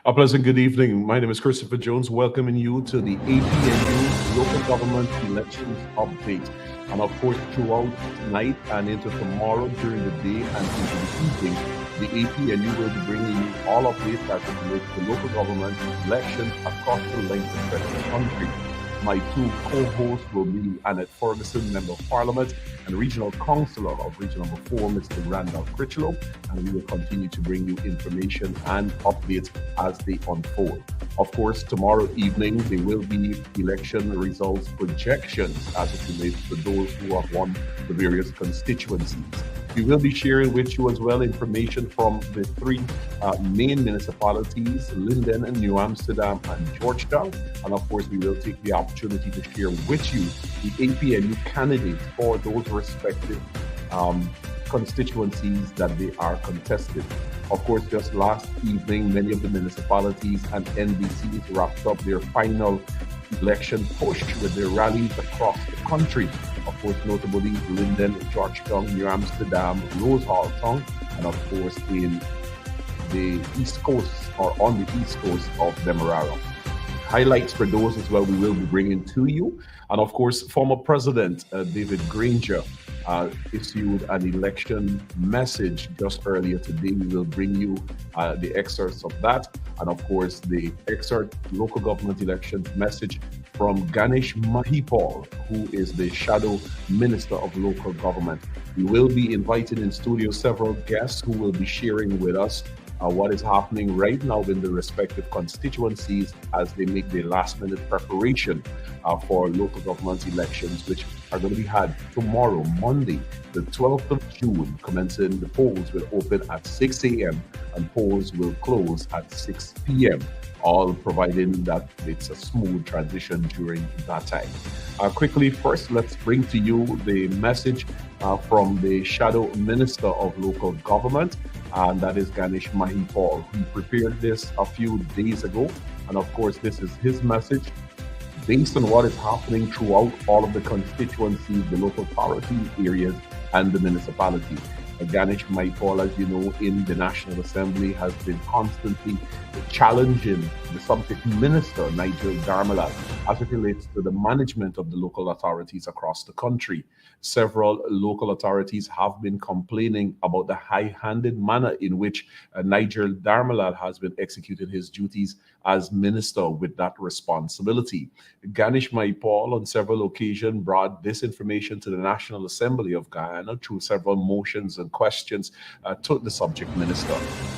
A pleasant good evening. My name is Christopher Jones, welcoming you to the APNU Local Government Elections Update. And of course, throughout tonight and into tomorrow during the day and into the evening, the APNU will be bringing you all updates as it relates to local government elections across the length and breadth of the country. My two co-hosts will be Annette Ferguson, Member of Parliament, and Regional Councillor of Region Number 4, Mr. Randolph Critchlow, and we will continue to bring you information and updates as they unfold. Of course, tomorrow evening there will be election results projections as it relates to those who have won the various constituencies. We will be sharing with you as well information from the three main municipalities, Linden and New Amsterdam and Georgetown. And of course, we will take the opportunity to share with you the APNU candidates for those respective constituencies that they are contested. Of course, just last evening, many of the municipalities and NDCs wrapped up their final election push with their rallies across the country. Of course, notably Linden, Georgetown, New Amsterdam, Rose Hall Town, and of course in the East Coast or on the East Coast of Demerara. Highlights for those as well we will be bringing to you. And of course, former President David Granger issued an election message just earlier today. We will bring you the excerpts of that. And of course, the excerpt local government elections message from Ganesh Mahipaul, who is the Shadow Minister of Local Government. We will be inviting in studio several guests who will be sharing with us what is happening right now in the respective constituencies as they make their last minute preparation for local government elections, which are going to be had tomorrow, Monday, the 12th of June, commencing. The polls will open at 6 a.m. and polls will close at 6 p.m., all providing that it's a smooth transition during that time. Quickly, first, let's bring to you the message from the Shadow Minister of Local Government, and that is Ganesh Mahipaul. He prepared this a few days ago, and of course, this is his message based on what is happening throughout all of the constituencies, the local authority areas, and the municipalities. Ganesh Mahipaul, as you know, in the National Assembly has been constantly challenging the subject minister, Nigel Darmalal, as it relates to the management of the local authorities across the country. Several local authorities have been complaining about the high-handed manner in which Nigel Darmalal has been executing his duties as minister with that responsibility. Ganesh Mahipaul on several occasions brought this information to the National Assembly of Guyana through several motions and questions to the subject minister,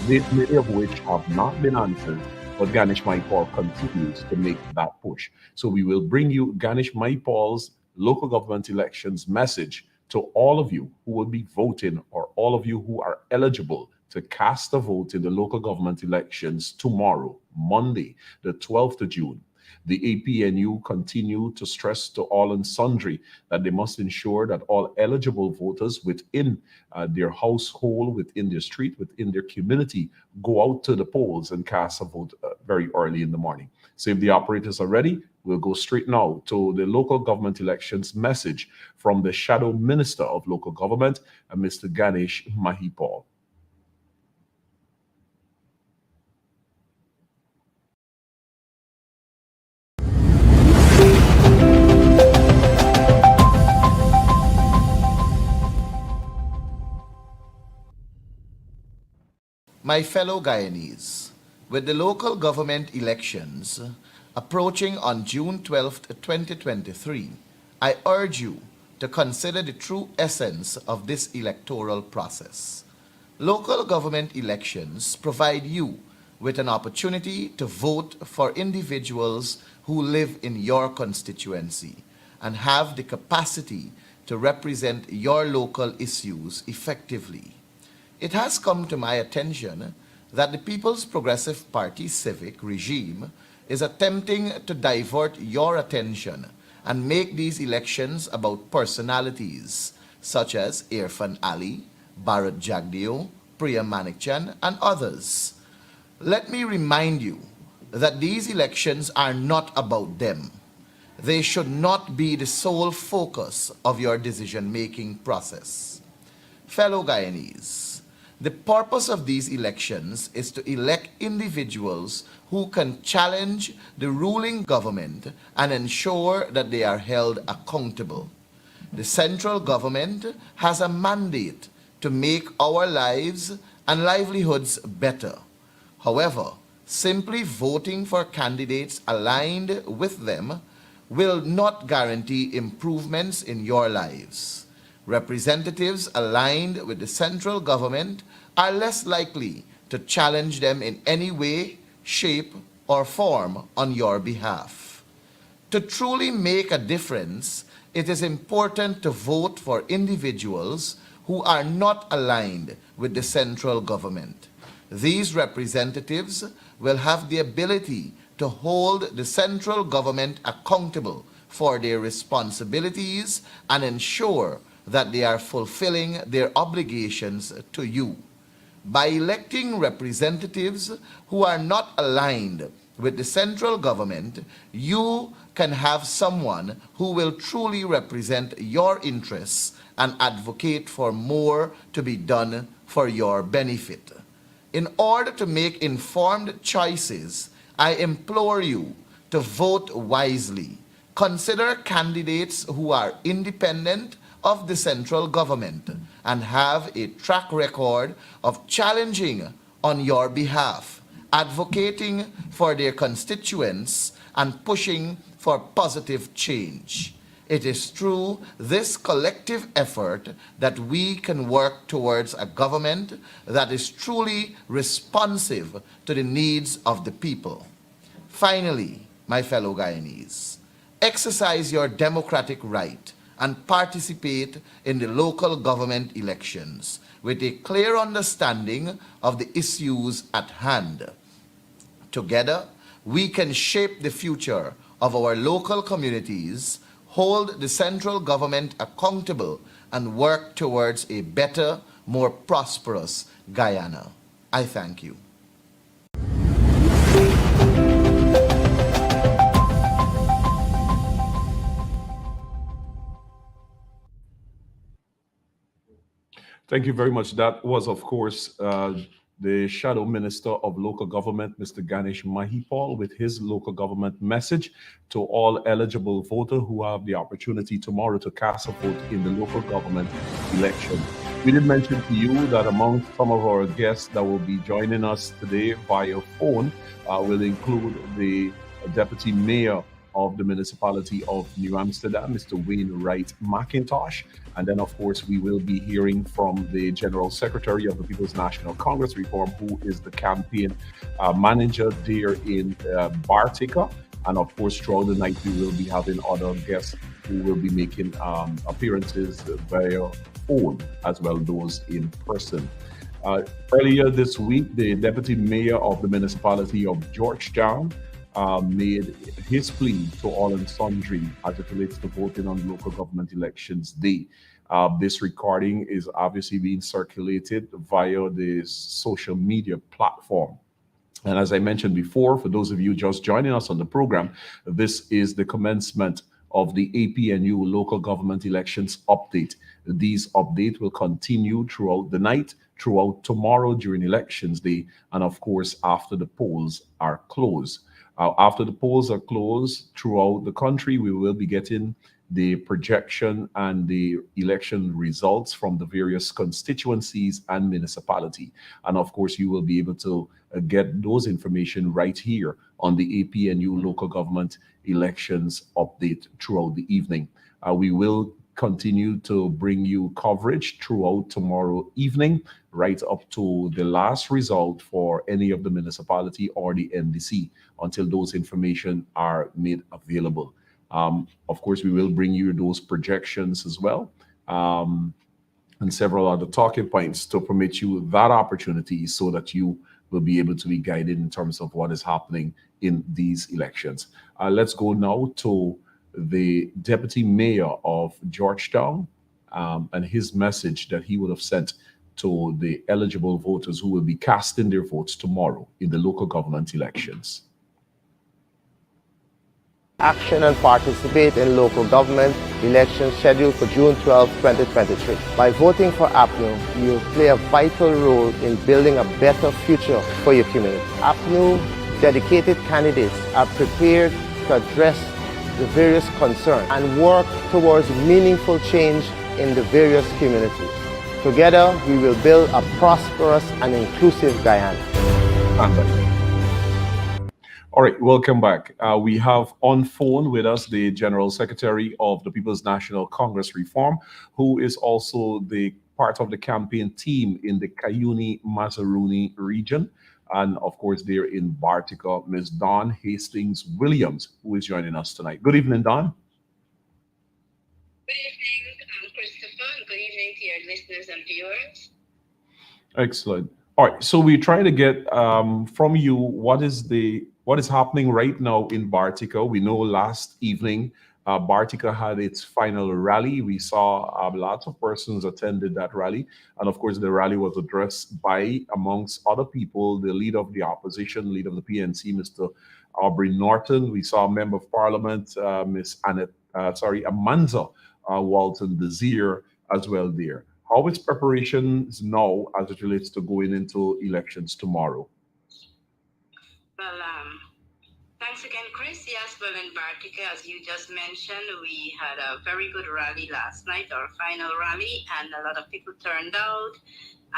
many of which have not been answered, but Ganesh Mahipaul continues to make that push. So we will bring you Ganesh Mahipaul's local government elections message to all of you who will be voting or all of you who are eligible to cast a vote in the local government elections tomorrow, Monday, the 12th of June. The APNU continue to stress to all and sundry that they must ensure that all eligible voters within their household, within their street, within their community, go out to the polls and cast a vote very early in the morning. So if the operators are ready, we'll go straight now to the local government elections message from the Shadow Minister of Local Government, Mr. Ganesh Mahipaul. My fellow Guyanese, with the local government elections approaching on June 12th, 2023, I urge you to consider the true essence of this electoral process. Local government elections provide you with an opportunity to vote for individuals who live in your constituency and have the capacity to represent your local issues effectively. It has come to my attention that the People's Progressive Party civic regime is attempting to divert your attention and make these elections about personalities such as Irfan Ali, Bharat Jagdeo, Priya Manikchan, and others. Let me remind you that these elections are not about them. They should not be the sole focus of your decision-making process. Fellow Guyanese, The purpose of these elections is to elect individuals who can challenge the ruling government and ensure that they are held accountable. The central government has a mandate to make our lives and livelihoods better. However, simply voting for candidates aligned with them will not guarantee improvements in your lives. Representatives aligned with the central government are less likely to challenge them in any way, shape, or form on your behalf. To truly make a difference, it is important to vote for individuals who are not aligned with the central government. These representatives will have the ability to hold the central government accountable for their responsibilities and ensure that they are fulfilling their obligations to you. By electing representatives who are not aligned with the central government, you can have someone who will truly represent your interests and advocate for more to be done for your benefit. In order to make informed choices, I implore you to vote wisely. Consider candidates who are independent of the central government and have a track record of challenging on your behalf, advocating for their constituents, and pushing for positive change. It is through this collective effort that we can work towards a government that is truly responsive to the needs of the people. Finally, my fellow Guyanese, exercise your democratic right and participate in the local government elections with a clear understanding of the issues at hand. Together, we can shape the future of our local communities, hold the central government accountable, and work towards a better, more prosperous Guyana. I thank you. Thank you very much. That was, of course, the Shadow Minister of Local Government, Mr. Ganesh Mahipaul, with his local government message to all eligible voters who have the opportunity tomorrow to cast a vote in the local government election. We did mention to you that among some of our guests that will be joining us today via phone will include the Deputy Mayor of the municipality of New Amsterdam, Mr. Wayne McIntosh. And then, of course, we will be hearing from the General Secretary of the People's National Congress Reform, who is the campaign manager there in Bartica. And of course, throughout the night, we will be having other guests who will be making appearances via phone, as well as those in person. Earlier this week, the Deputy Mayor of the municipality of Georgetown made his plea to all and sundry as it relates to voting on local government elections day. This recording is obviously being circulated via the social media platform. And as I mentioned before, for those of you just joining us on the program, this is the commencement of the APNU local government elections update. These updates will continue throughout the night, throughout tomorrow during elections day, and of course, after the polls are closed. After the polls are closed throughout the country, we will be getting the projection and the election results from the various constituencies and municipality. And of course, you will be able to get those information right here on the APNU local government elections update throughout the evening. We will continue to bring you coverage throughout tomorrow evening, right up to the last result for any of the municipality or the NDC until those information are made available. Of course, we will bring you those projections as well, and several other talking points to permit you that opportunity so that you will be able to be guided in terms of what is happening in these elections. Let's go now to the Deputy Mayor of Georgetown and his message that he would have sent to the eligible voters who will be casting their votes tomorrow in the local government elections. action and participate in local government elections scheduled for June 12, 2023. By voting for Apnu, you will play a vital role in building a better future for your community. Apnu dedicated candidates are prepared to address the various concerns and work towards meaningful change in the various communities. Together, we will build a prosperous and inclusive Guyana. All right, welcome back. We have on phone with us the General Secretary of the People's National Congress Reform, who is also the part of the campaign team in the Cayuni-Mazaruni region. And of course, there in Bartica, Ms. Don Hastings Williams, who is joining us tonight. Good evening, Don. Good evening, Christopher, and good evening to your listeners and viewers. Excellent. All right, so we try to get from you what is happening right now in Bartica. We know last evening Bartica had its final rally. We saw lots of persons attended that rally, and of course the rally was addressed by, amongst other people, the leader of the opposition, leader of the PNC, Mr. Aubrey Norton. We saw Member of Parliament, Miss Amanza Walton Desir as well there. How is preparations now as it relates to going into elections tomorrow? Well, thanks again, Chris. Yes, well, in Bartica, as you just mentioned, we had a very good rally last night, our final rally, and a lot of people turned out,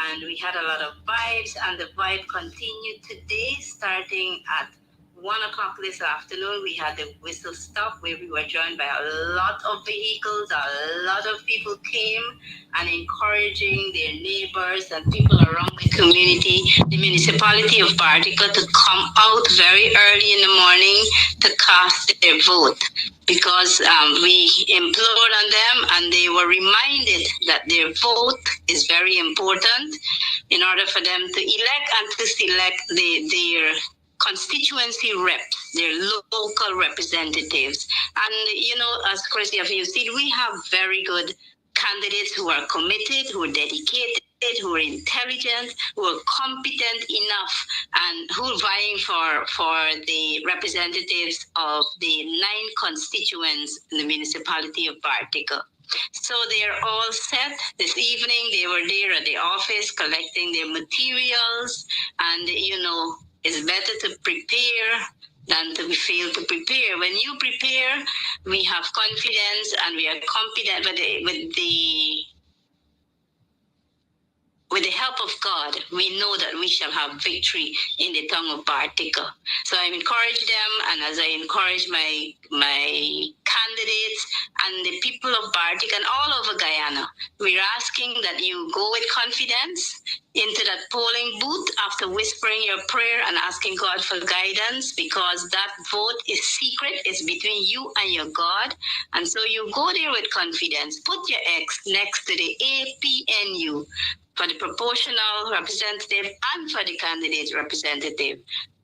and we had a lot of vibes, and the vibe continued today, starting at 1 o'clock this afternoon. We had the whistle stop where we were joined by a lot of vehicles. A lot of people came and encouraging their neighbors and people around the community, the municipality of Bartica, to come out very early in the morning to cast their vote, because we implored on them and they were reminded that their vote is very important in order for them to elect and to select their constituency reps, their local representatives. And, you know, as Chris, you see, we have very good candidates who are committed, who are dedicated, who are intelligent, who are competent enough, and who are vying for the representatives of the 9 constituents in the municipality of Bartica. So they're all set. This evening, they were there at the office collecting their materials, and, you know, it's better to prepare than to fail to prepare. When you prepare, we have confidence and we are confident with the help of God, we know that we shall have victory in the tongue of Bartica. So I encourage them, and as I encourage my candidates and the people of Bartica and all over Guyana, we're asking that you go with confidence into that polling booth after whispering your prayer and asking God for guidance, because that vote is secret. It's between you and your God. And so you go there with confidence. Put your X next to the APNU for the proportional representative and for the candidate representative.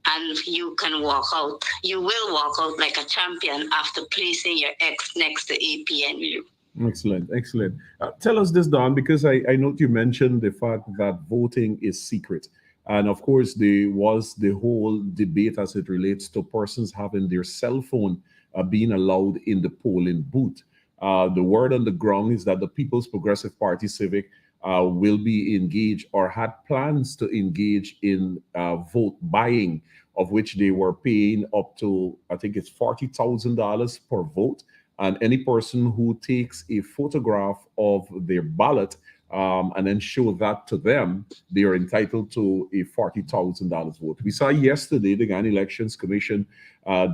And you can walk out. You will walk out like a champion after placing your X next to APNU. Excellent, excellent. Tell us this, Don, because I know you mentioned the fact that voting is secret. And of course, there was the whole debate as it relates to persons having their cell phone being allowed in the polling booth. The word on the ground is that the People's Progressive Party Civic will be engaged or had plans to engage in vote buying, of which they were paying up to, I think it's $40,000 per vote. And any person who takes a photograph of their ballot and then show that to them, they are entitled to a $40,000 vote. We saw yesterday the Guyana Elections Commission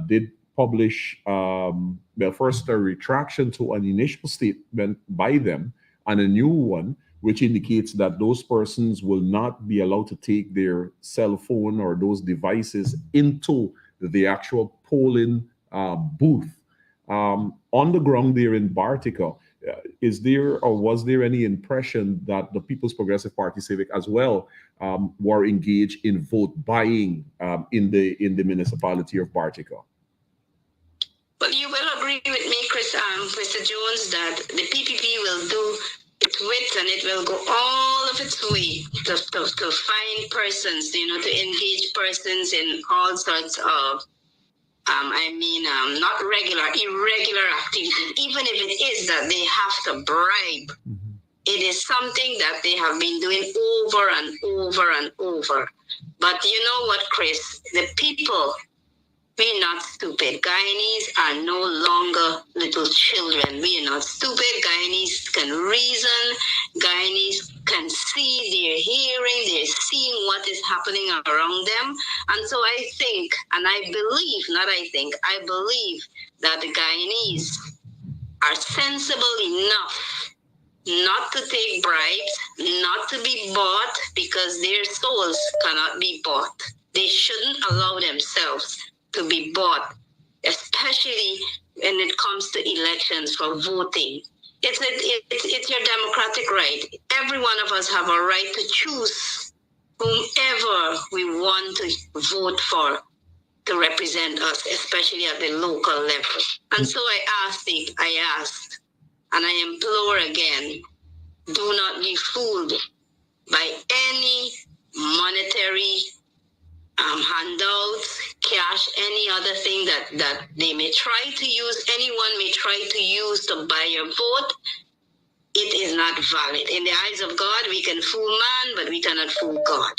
did publish, first a retraction to an initial statement by them and a new one, which indicates that those persons will not be allowed to take their cell phone or those devices into the actual polling booth. On the ground there in Bartica, is there or was there any impression that the People's Progressive Party Civic as well were engaged in vote buying in the municipality of Bartica? Well, you will agree with me, Chris, Mr. Jones, that the PPP will do its width and it will go all of its way to find persons, to engage persons in all sorts of not irregular activity, even if it is that they have to bribe. It is something that they have been doing over and over and over. But you know what, Chris? The people, we're not stupid. Guyanese are no longer little children. We are not stupid. Guyanese can reason. Guyanese can see, they're hearing, they're seeing what is happening around them. And so I think, and I believe, I believe that the Guyanese are sensible enough not to take bribes, not to be bought, because their souls cannot be bought. They shouldn't allow themselves to be bought, especially when it comes to elections for voting. It's your democratic right. Every one of us have a right to choose whomever we want to vote for to represent us, especially at the local level. And so I asked, and I implore again, do not be fooled by any monetary handouts, cash, any other thing that they may try to use, anyone may try to use to buy your vote. It is not valid. In the eyes of God, we can fool man, but we cannot fool God.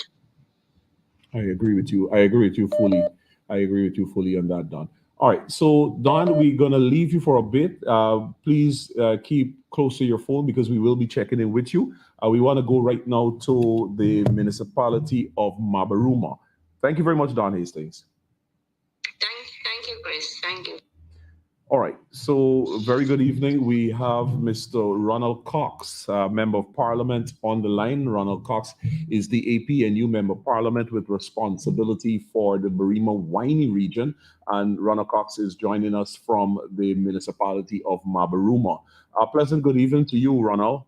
I agree with you. I agree with you fully. On that, Don. All right, so Don, we're gonna leave you for a bit. Please keep close to your phone because we will be checking in with you. We want to go right now to the municipality of Mabaruma. Thank you very much, Don Hastings. Thank you, Chris. Thank you. All right, so very good evening. We have Mr. Ronald Cox, Member of Parliament, on the line. Ronald Cox is the APNU Member of Parliament with responsibility for the Barima-Winey region, and Ronald Cox is joining us from the municipality of Mabaruma. A pleasant good evening to you, Ronald.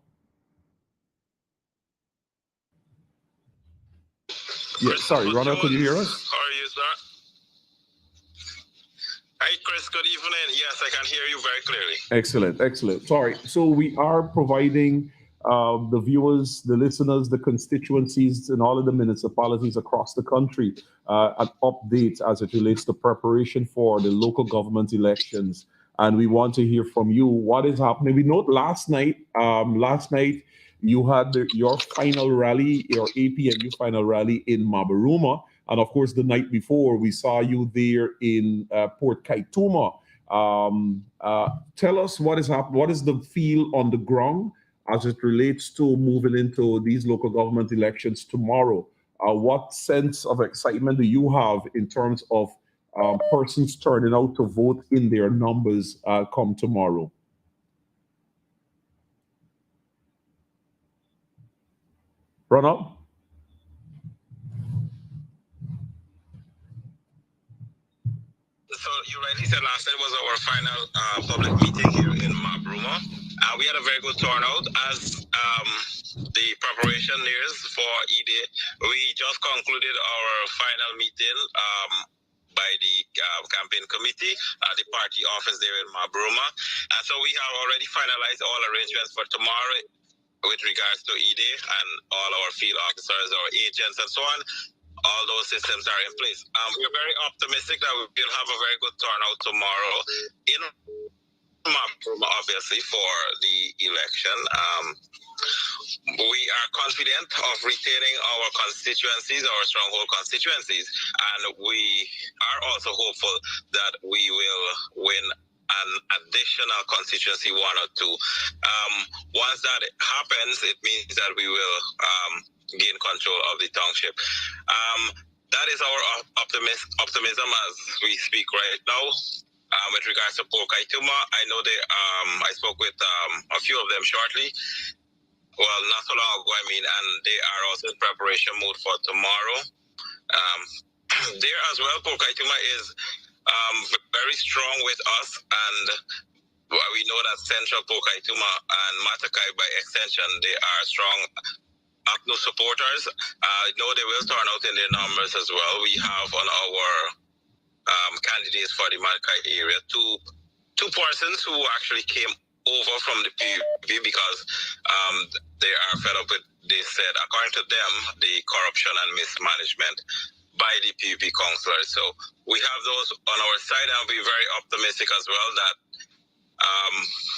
Yeah, sorry, Ronald, could you hear us? How are you, sir? Hi, Chris. Good evening. Yes, I can hear you very clearly. Excellent. Sorry. So we are providing the viewers, the listeners, the constituencies in all of the municipalities across the country an update as it relates to preparation for the local government elections. And we want to hear from you what is happening. We know last night you had your final rally, your APNU final rally in Mabaruma. And of course, the night before, we saw you there in Port Kaituma. Tell us what is happening. What is the feel on the ground as it relates to moving into these local government elections tomorrow? What sense of excitement do you have in terms of persons turning out to vote in their numbers come tomorrow? Ronald? So you rightly said last night was our final public meeting here in Mabaruma. We had a very good turnout as the preparation nears for E-Day. We just concluded our final meeting by the campaign committee at the party office there in Mabaruma. And so we have already finalized all arrangements for tomorrow with regards to E-Day and all our field officers, our agents and so on. All those systems are in place. We're very optimistic that we'll have a very good turnout tomorrow in Mabaruma, obviously, for the election. We are confident of retaining our constituencies, our stronghold constituencies, and we are also hopeful that we will win an additional constituency, one or two. Once that happens, it means that we will gain control of the township. That is our optimism as we speak right now. With regards to Port Kaituma, I know I spoke with a few of them shortly. Well, not so long ago, and they are also in preparation mode for tomorrow. There as well, Port Kaituma is very strong with us, and we know that Central Port Kaituma and Matakai, by extension, they are strong Apnu supporters. I know they will turn out in their numbers as well. We have on our candidates for the Matakai area two persons who actually came over from the PUP because they are fed up with, they said, according to them, the corruption and mismanagement. by the PUP councillors. So we have those on our side, and we're very optimistic as well that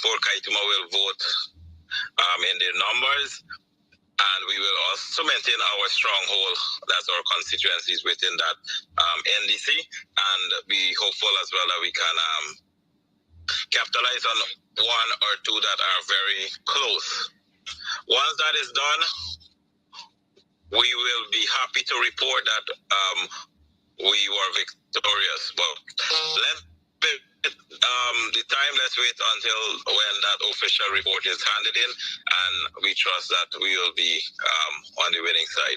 Port Kaituma will vote in their numbers, and we will also maintain our stronghold, that's our constituencies within that NDC, and be hopeful as well that we can capitalize on one or two that are very close. Once that is done, we will be happy to report that we were victorious. But the time, let's wait until when that official report is handed in, and we trust that we will be on the winning side.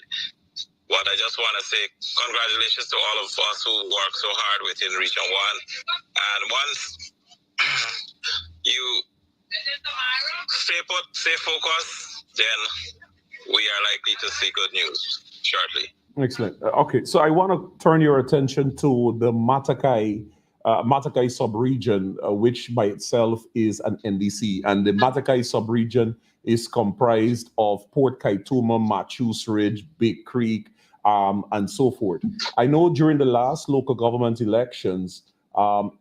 What I just want to say, congratulations to all of us who work so hard within Region 1. And once you stay put, stay focused, then we are likely to see good news shortly. Excellent. Okay, so I want to turn your attention to the Matakai sub-region, which by itself is an NDC. And the Matakai sub-region is comprised of Port Kaituma, Machus Ridge, Big Creek, and so forth. I know during the last local government elections,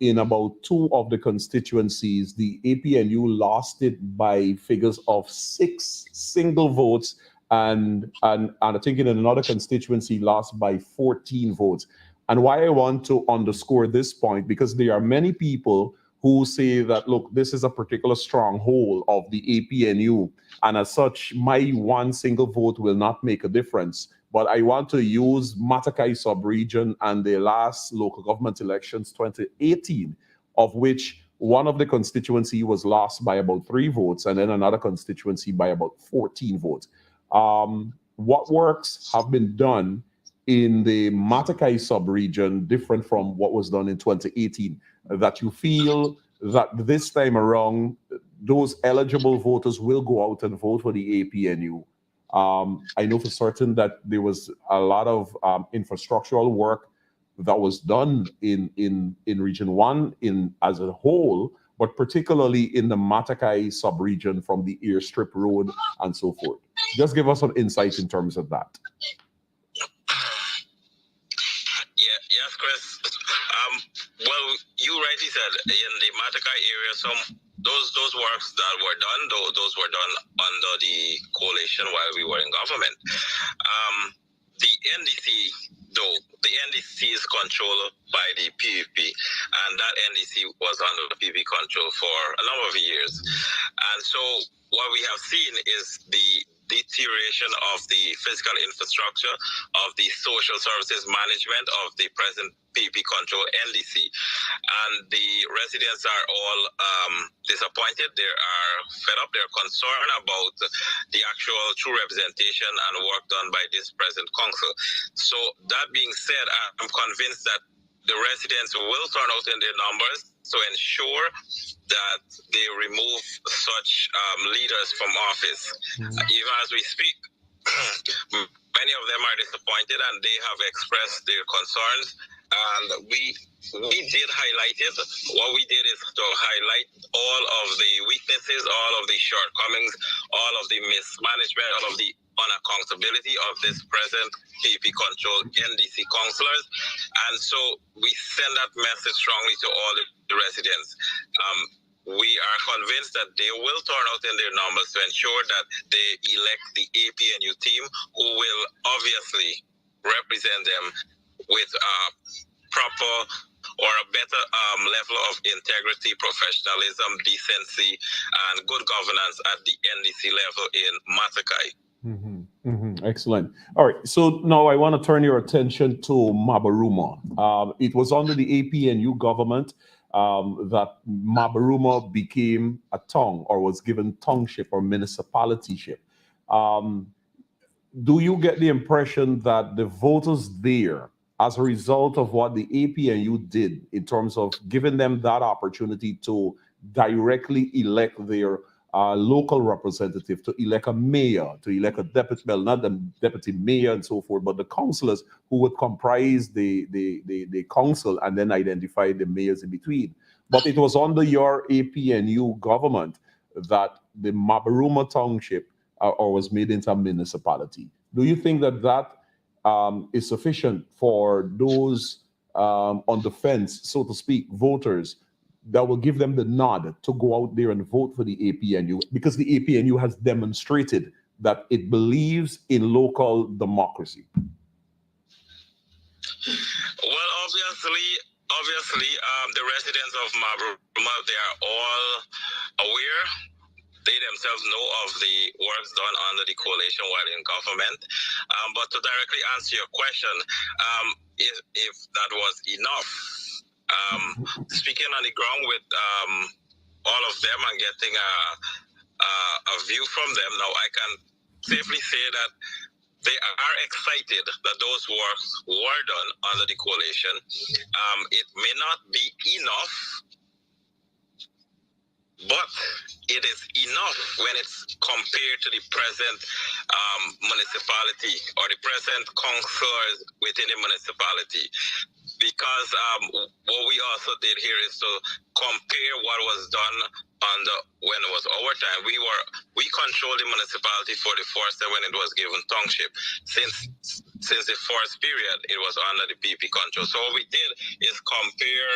in about 2 of the constituencies, the APNU lost it by figures of 6 single votes, and I think in another constituency lost by 14 votes. And why I want to underscore this point, because there are many people who say that, look, this is a particular stronghold of the APNU, and as such, my one single vote will not make a difference. But I want to use Matakai sub-region and the last local government elections, 2018, of which one of the constituency was lost by about 3 votes, and then another constituency by about 14 votes. What works have been done in the Matakai sub-region different from what was done in 2018, that you feel that this time around, those eligible voters will go out and vote for the APNU? I know for certain that there was a lot of infrastructural work that was done in Region 1 as a whole, but particularly in the Matakai sub-region from the Airstrip Road and so forth. Just give us some insight in terms of that. Yes, Chris. Well, you rightly said in the Matakai area, those works that were done, those were done under the coalition while we were in government. The NDC, though, the NDC is controlled by the PUP, and that NDC was under the PUP control for a number of years. And so what we have seen is the deterioration of the physical infrastructure, of the social services management of the present PUP control NDC. And the residents are all disappointed. They are fed up. They're concerned about the actual true representation and work done by this present council. So that being said, I'm convinced that the residents will turn out in their numbers to ensure that they remove such leaders from office. Even as we speak, many of them are disappointed and they have expressed their concerns. And we did highlight it. What we did is to highlight all of the weaknesses, all of the shortcomings, all of the mismanagement, all of the unaccountability of this present PUP-controlled NDC councillors. And so we send that message strongly to all the residents. We are convinced that they will turn out in their numbers to ensure that they elect the APNU team, who will obviously represent them with proper or a better level of integrity, professionalism, decency, and good governance at the NDC level in Matakai. Excellent. All right. So now I want to turn your attention to Mabaruma. It was under the APNU government that Mabaruma became a tongue, or was given tongueship or municipalityship. Do you get the impression that the voters there, as a result of what the APNU did in terms of giving them that opportunity to directly elect their local representative, to elect a mayor, to elect a deputy, well, not the deputy mayor and so forth, but the councillors who would comprise the council and then identify the mayors in between. But it was under your APNU government that the Mabaruma Township or was made into a municipality. Do you think that is sufficient for those on the fence, so to speak, voters, that will give them the nod to go out there and vote for the APNU, because the APNU has demonstrated that it believes in local democracy? Well, obviously, the residents of Mabruma, they are all aware. They themselves know of the works done under the coalition while in government. But to directly answer your question, if that was enough, speaking on the ground with all of them and getting a view from them, now I can safely say that they are excited that those works were done under the coalition. It may not be enough, but it is enough when it's compared to the present municipality or the present councillors within the municipality. Because what we also did here is to compare what was done when it was our time. We controlled the municipality for the first time when it was given township. Since the first period, it was under the PP control. So what we did is compare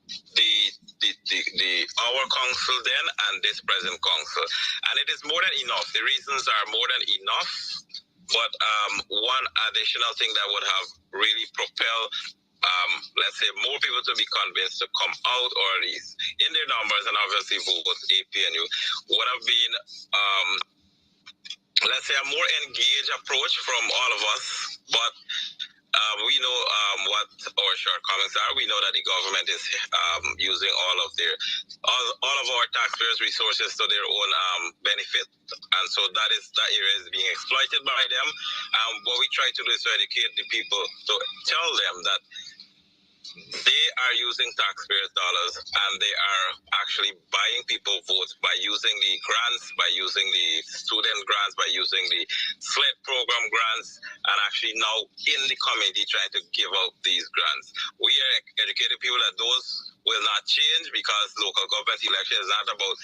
our council then and this present council, and it is more than enough. The reasons are more than enough, but one additional thing that would have really propelled let's say more people to be convinced to come out, or at least in their numbers, and obviously vote APNU, would have been let's say a more engaged approach from all of us. But we know what our shortcomings are. We know that the government is using all of our taxpayers' resources to their own benefit, and so that area is being exploited by them. What we try to do is to educate the people, to tell them that they are using taxpayers' dollars, and they are actually buying people votes by using the grants, by using the student grants, by using the SLED program grants, and actually now in the community trying to give out these grants. We are educating people that those will not change, because local government election is not about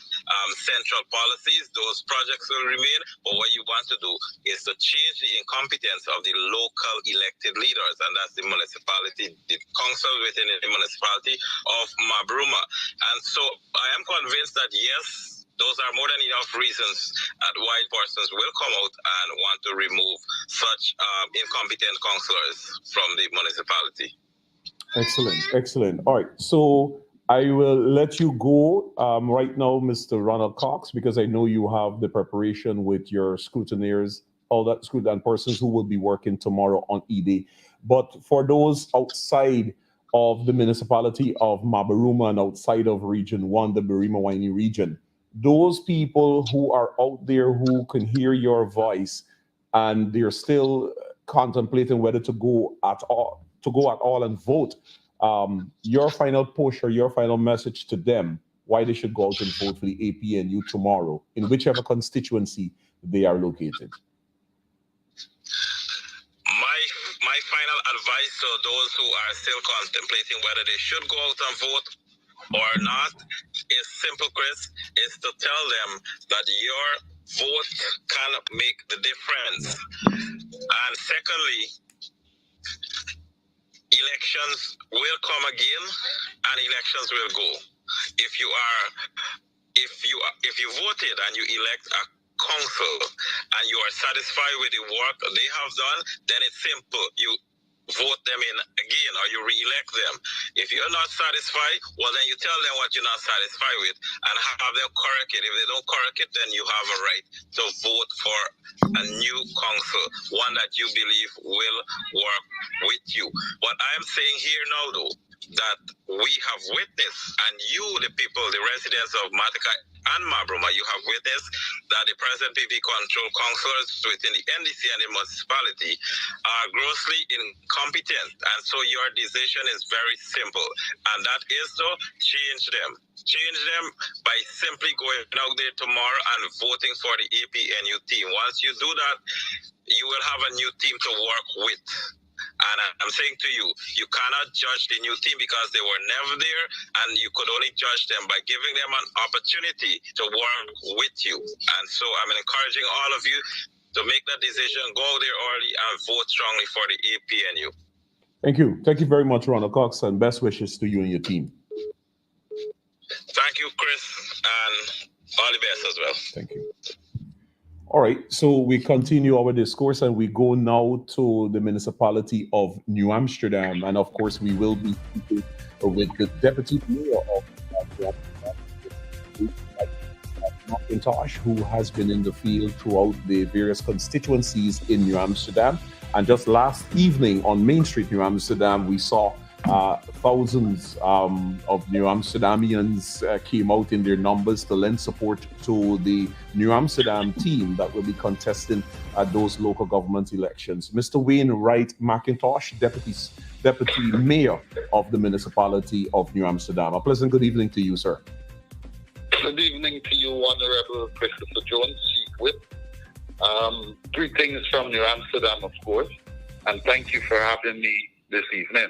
central policies. Those projects will remain, but what you want to do is to change the incompetence of the local elected leaders, and that's the municipality, the council within the municipality of Mabruma. And so I am convinced that yes, those are more than enough reasons that white persons will come out and want to remove such incompetent councillors from the municipality. Excellent. All right, so I will let you go right now, Mr. Ronald Cox, because I know you have the preparation with your scrutineers, all that and persons who will be working tomorrow on E-Day. But for those outside of the municipality of Mabruma and outside of Region 1, the Birima-Waini region, those people who are out there who can hear your voice and they're still contemplating whether to go at all and vote, your final push or your final message to them, why they should go out and vote for the APNU tomorrow in whichever constituency they are located. My final advice to those who are still contemplating whether they should go out and vote or not is simple, Chris, is to tell them that your vote can make the difference. And secondly, elections will come again and elections will go. If you voted and you elect a council and you are satisfied with the work they have done, then it's simple. You vote them in again or you re-elect them. If you're not satisfied, well then you tell them what you're not satisfied with and have them correct it. If they don't correct it, then you have a right to vote for a new council, one that you believe will work with you. But I am saying here now though, that we have witnessed, and you, the people, the residents of Matica and Mabruma, you have witnessed that the present PP control councillors within the NDC and the municipality are grossly incompetent. And so your decision is very simple, and that is to change them. Change them by simply going out there tomorrow and voting for the APNU team. Once you do that, you will have a new team to work with. And I'm saying to you, you cannot judge the new team because they were never there, and you could only judge them by giving them an opportunity to work with you. And so I'm encouraging all of you, to make that decision, go there early and vote strongly for the APNU. Thank you. Thank you very much, Ronald Cox, and best wishes to you and your team. Thank you, Chris, and all the best as well. Thank you. All right, so we continue our discourse and we go now to the municipality of New Amsterdam. And of course, we will be speaking with the deputy mayor of New Amsterdam, McIntosh, who has been in the field throughout the various constituencies in New Amsterdam. And just last evening on Main Street, New Amsterdam, we saw thousands of New Amsterdamians came out in their numbers to lend support to the New Amsterdam team that will be contesting at those local government elections. Mr. Wayne McIntosh, Deputy Mayor of the municipality of New Amsterdam. A pleasant good evening to you, sir. Good evening to you, Honorable Christopher Jones, Chief Whip. Greetings from New Amsterdam, of course, and thank you for having me this evening.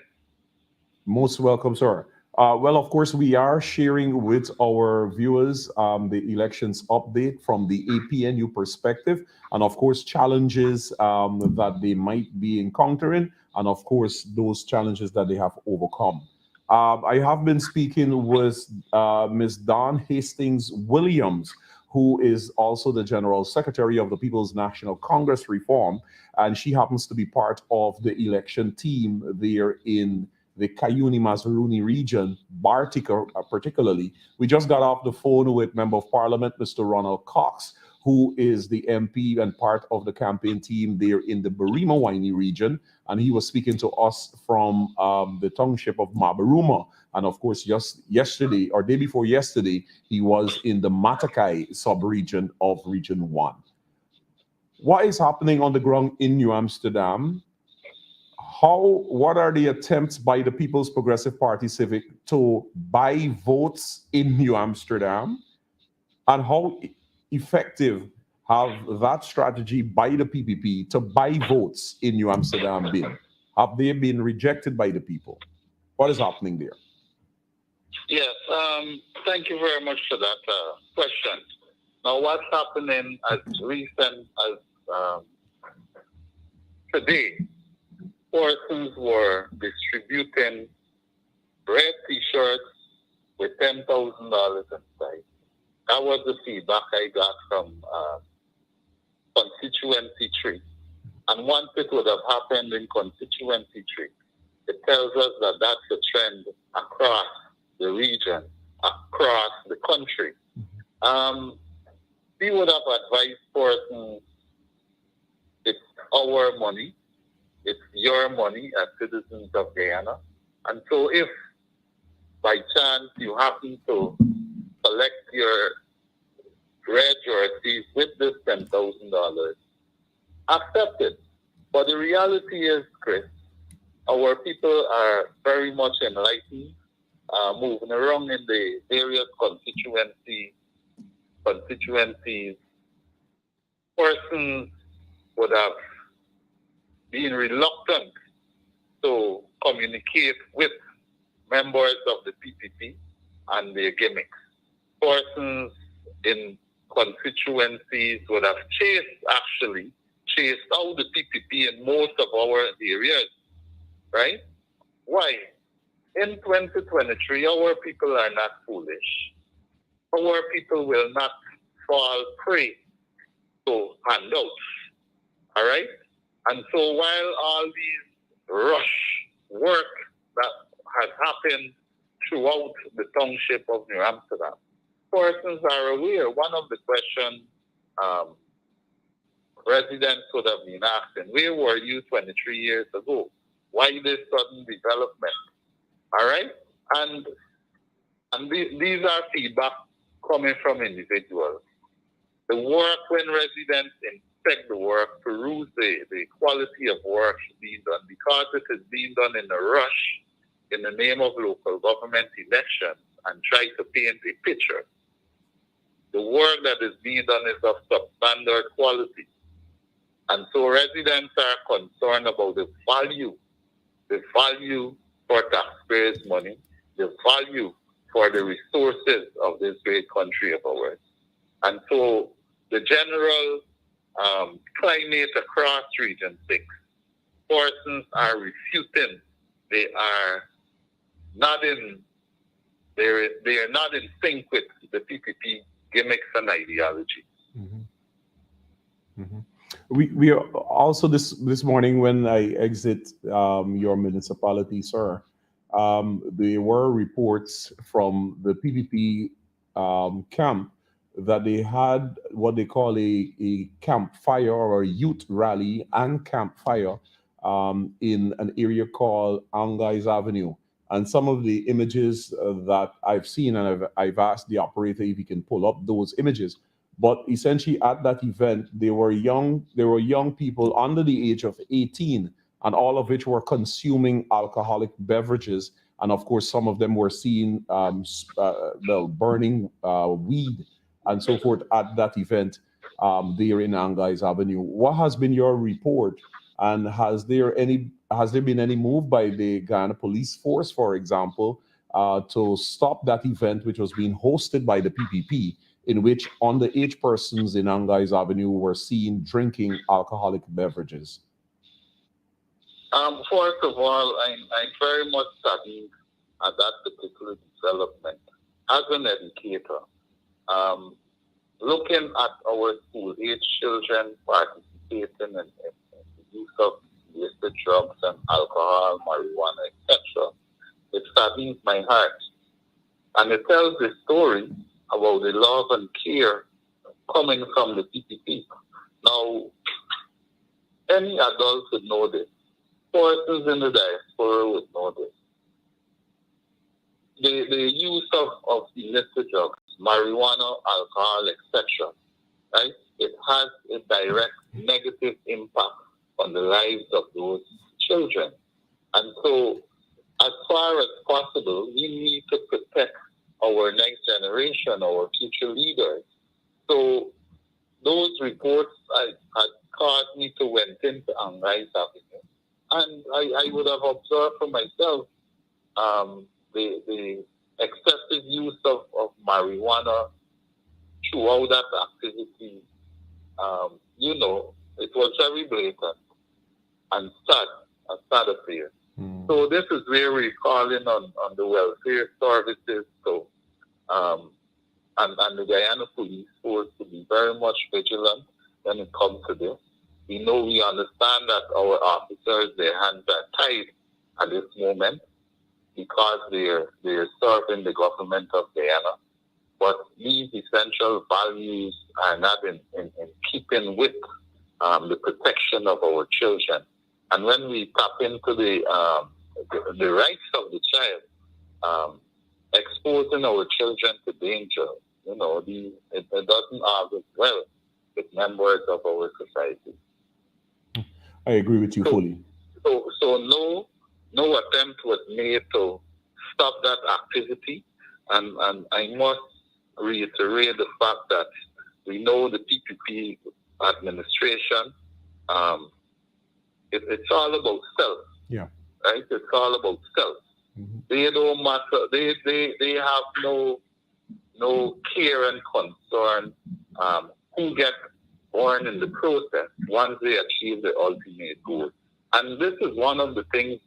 Most welcome, sir. Well, of course, we are sharing with our viewers the elections update from the APNU perspective, and of course, challenges that they might be encountering, and of course, those challenges that they have overcome. I have been speaking with Ms. Don Hastings Williams, who is also the General Secretary of the People's National Congress Reform, and she happens to be part of the election team there in the Cayuni-Mazaruni region, Bartica particularly. We just got off the phone with Member of Parliament, Mr. Ronald Cox, who is the MP and part of the campaign team there in the Barima-Waini region. And he was speaking to us from the township of Mabaruma. And of course, just yesterday or day before yesterday, he was in the Matakai sub-region of Region 1. What is happening on the ground in New Amsterdam? What are the attempts by the People's Progressive Party Civic to buy votes in New Amsterdam? And how effective have that strategy by the PPP to buy votes in New Amsterdam been? Have they been rejected by the people? What is happening there? Yes, thank you very much for that question. Now, what's happening as recent as today? Persons were distributing red T-shirts with $10,000 inside. That was the feedback I got from Constituency 3. And once it would have happened in Constituency 3, it tells us that that's a trend across the region, across the country. We would have advised persons, it's our money, it's your money as citizens of Guyana. And so if by chance you happen to collect your red jerseys with this $10,000, accept it. But the reality is, Chris, our people are very much enlightened, moving around in the various constituencies. Persons would have been reluctant to communicate with members of the PPP and their gimmicks. Persons in constituencies would have chased out the PPP in most of our areas, right? Why? In 2023, our people are not foolish. Our people will not fall prey to handouts, all right? And so while all these rush work that has happened throughout the township of New Amsterdam, persons are aware. One of the questions residents would have been asking, where were you 23 years ago? Why this sudden development? All right? And these are feedback coming from individuals. The work, when residents inspect the work, peruse the quality of work being done, because it is being done in a rush in the name of local government elections and try to paint a picture. The work that is being done is of substandard quality. And so residents are concerned about the value for taxpayers' money, the value for the resources of this great country of ours. And so the general climate across Region 6. Persons are refuting. They are not in they are not in sync with the PPP gimmicks and ideology. Mm-hmm. Mm-hmm. We are also this morning when I exit your municipality, sir. There were reports from the PPP camp that they had what they call a campfire or a youth rally and campfire in an area called Angais Avenue. And some of the images that I've seen, and I've asked the operator if he can pull up those images. But essentially, at that event, there were young people under the age of 18, and all of which were consuming alcoholic beverages. And of course, some of them were seen burning weed and so forth at that event there in Angais Avenue. What has been your report? And has there been any move by the Ghana Police Force, for example, to stop that event, which was being hosted by the PPP, in which underage persons in Angais Avenue were seen drinking alcoholic beverages? First of all, I'm very much saddened at that particular development. As an educator, looking at our school-age children participating in the use of illicit drugs and alcohol, marijuana, etc., it saddens my heart. And it tells a story about the love and care coming from the PPP. Now, any adult would know this. Persons in the diaspora would know this. The use of illicit drugs, marijuana, alcohol, etc., right? It has a direct negative impact on the lives of those children. And so, as far as possible, we need to protect our next generation, our future leaders. So those reports had caused me to went into Angais Avenue. And I would have observed for myself the excessive use of marijuana throughout that activity. It was very blatant and sad, a sad affair. So this is where we're calling on the welfare services and the Guyana Police Force to be very much vigilant when it comes to this. We understand that our officers, their hands are tied at this moment because they're serving the government of Guyana. But these essential values are not in keeping with the protection of our children. And when we tap into the rights of the child, exposing our children to danger, it doesn't argue well with members of our society. I agree with you fully. So no attempt was made to stop that activity, and I must reiterate the fact that we know the PPP administration. It's all about self. Yeah. Right? It's all about self. Mm-hmm. They don't matter. They have no care and concern who gets born in the process once they achieve the ultimate goal. And this is one of the things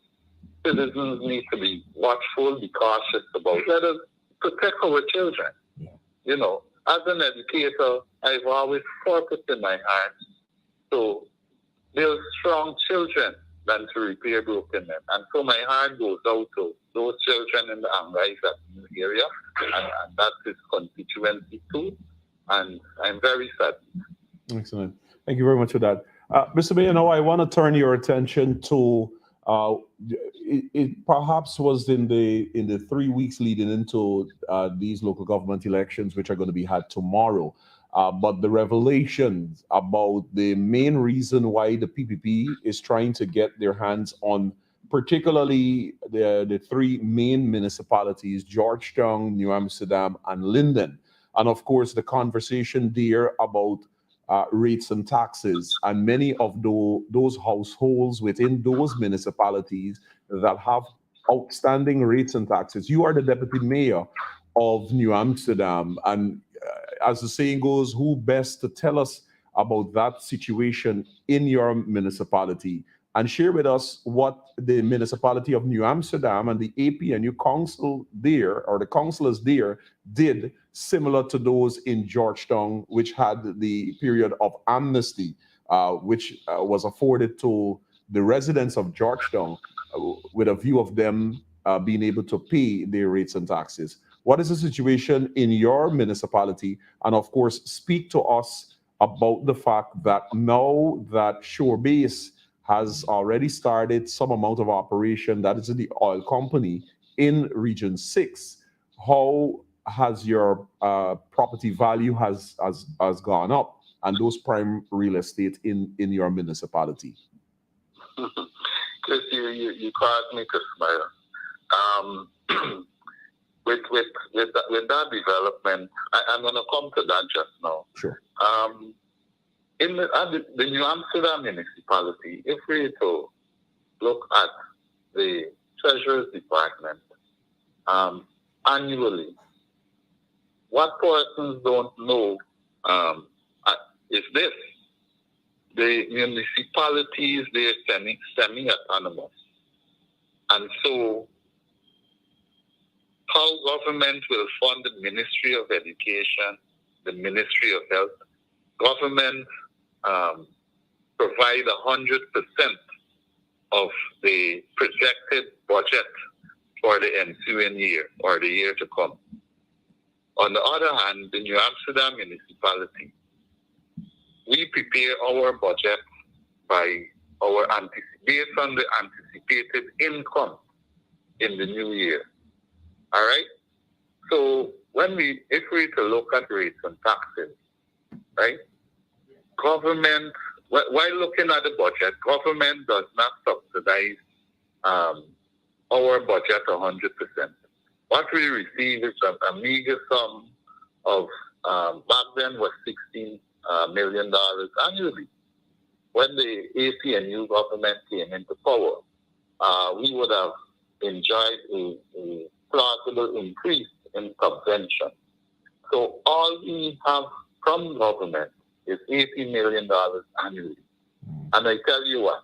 citizens need to be watchful, be cautious about. Let us protect our children. Yeah. As an educator, I've always purpose in my heart to build strong children than to repair broken men. And so my heart goes out to those children in the Angais area, and that's his constituency too. And I'm very sad. Excellent. Thank you very much for that. Mr. Mayor, now I want to turn your attention to it perhaps was in the 3 weeks leading into these local government elections, which are going to be had tomorrow. But the revelations about the main reason why the PPP is trying to get their hands on particularly the three main municipalities, Georgetown, New Amsterdam, and Linden. And of course, the conversation there about rates and taxes, and many of those households within those municipalities that have outstanding rates and taxes. You are the deputy mayor of New Amsterdam, and as the saying goes, who best to tell us about that situation in your municipality and share with us what the municipality of New Amsterdam and the APNU council there, or the councillors there, did similar to those in Georgetown, which had the period of amnesty, which was afforded to the residents of Georgetown with a view of them being able to pay their rates and taxes. What is the situation in your municipality? And of course, speak to us about the fact that now that Shorebase has already started some amount of operation, that is the oil company in Region 6, how has your property value has gone up and those prime real estate in your municipality? Chris, you caused me to smile. With that development, I'm going to come to that just now. Sure. In the New Amsterdam municipality, if we to look at the Treasurer's Department annually, what persons don't know is this: the municipalities, they're semi-autonomous, and so how government will fund the Ministry of Education, the Ministry of Health, government provide 100% of the projected budget for the ensuing year or the year to come. On the other hand, the New Amsterdam municipality, we prepare our budget based on the anticipated income in the new year. All right? So if we to look at rates and taxes, right? Government, while looking at the budget, government does not subsidize our budget 100%. What we receive is a meager sum of, back then was $16 million annually. When the APNU government came into power, we would have enjoyed a plausible increase in subvention. So all we have from government is $18 million annually. And I tell you what,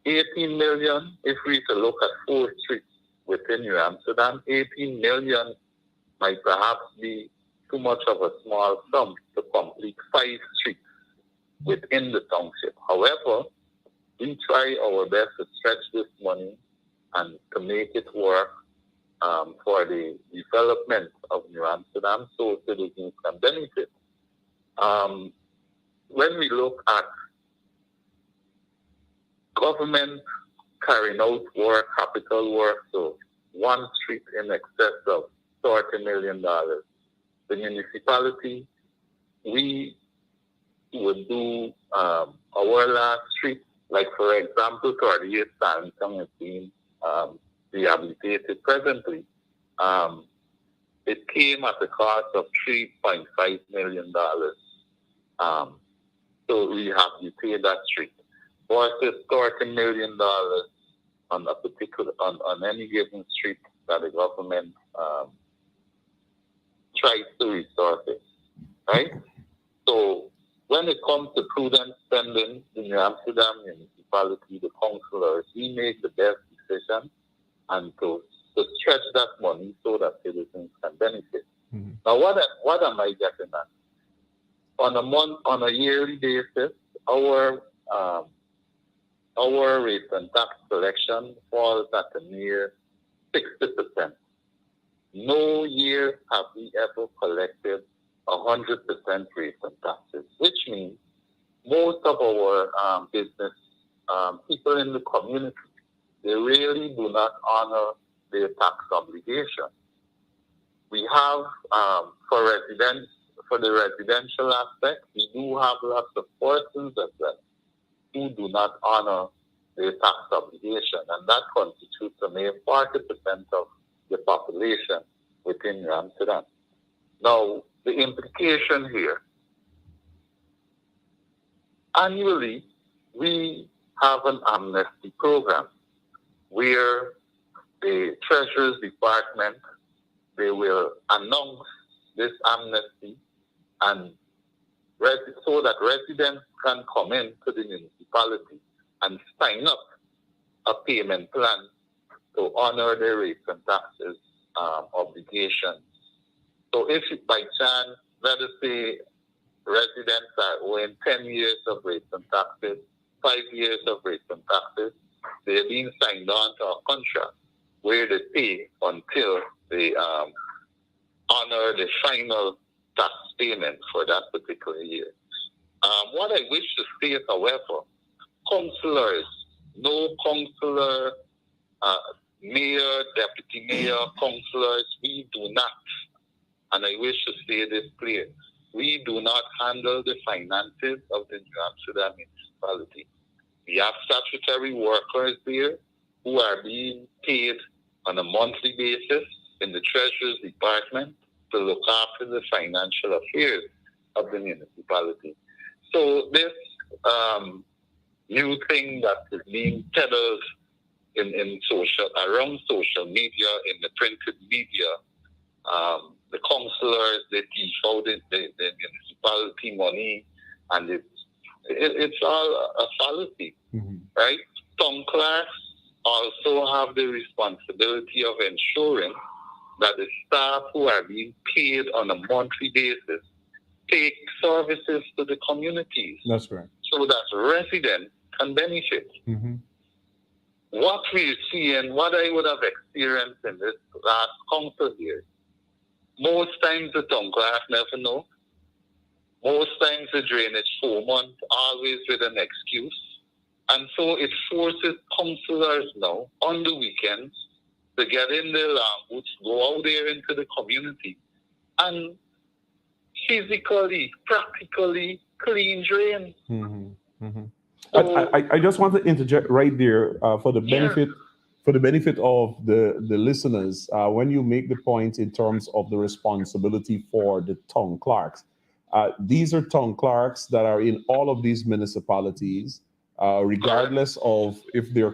18 million, if we to look at 4 streets within New Amsterdam, 18 million might perhaps be too much of a small sum to complete 5 streets within the township. However, we try our best to stretch this money and to make it work for the development of New Amsterdam so citizens can benefit. When we look at government carrying out work, capital work, so 1 street in excess of $30 million, the municipality, we would do our last street, like for example, 38 Sandton is being rehabilitated presently. It came at the cost of $3.5 million to rehabilitate that street, versus $30 million on a particular on any given street that the government tries to resource, right? So when it comes to prudent spending, the New Amsterdam municipality, the councillors, we make the best decision and to stretch that money so that citizens can benefit. Mm-hmm. Now, what am I getting at? On a yearly basis, our rate and tax collection falls at a near 60%. No year have we ever collected 100% rate and taxes, which means most of our business people in the community, they really do not honor their tax obligation. We have for the residential aspect, we do have lots of persons as well who do not honor their tax obligation, and that constitutes a mere 40% of the population within New Amsterdam. Now, the implication here, annually, we have an amnesty program where the Treasurer's Department, they will announce this amnesty, and so that residents can come in to the municipality and sign up a payment plan to honor their rates and taxes obligations. So if by chance, let us say, residents are owing 10 years of rates and taxes, 5 years of rates and taxes, they're being signed on to a contract where they pay until they honor the final tax payment for that particular year. What I wish to state, however, councillors, no councillor, mayor, deputy mayor, councillors, we do not, and I wish to say this clear, we do not handle the finances of the New Amsterdam municipality. We have statutory workers there who are being paid on a monthly basis in the Treasurer's Department to look after the financial affairs of the municipality. So this new thing that is being peddled in around social media, in the printed media, the councillors, they teach out the municipality money, and it's all a fallacy, right? Town clerks also have the responsibility of ensuring that the staff who are being paid on a monthly basis take services to the communities. That's right. So that residents can benefit. What we see and what I would have experienced in this last council year, most times the town clerk never know. Most times the drainage foreman always with an excuse. And so it forces councillors now on the weekends to get in their language, go out there into the community and physically, practically clean drains. So, I just want to interject right there for the benefit of the listeners. When you make the point in terms of the responsibility for the town clerks, these are town clerks that are in all of these municipalities, regardless of if they're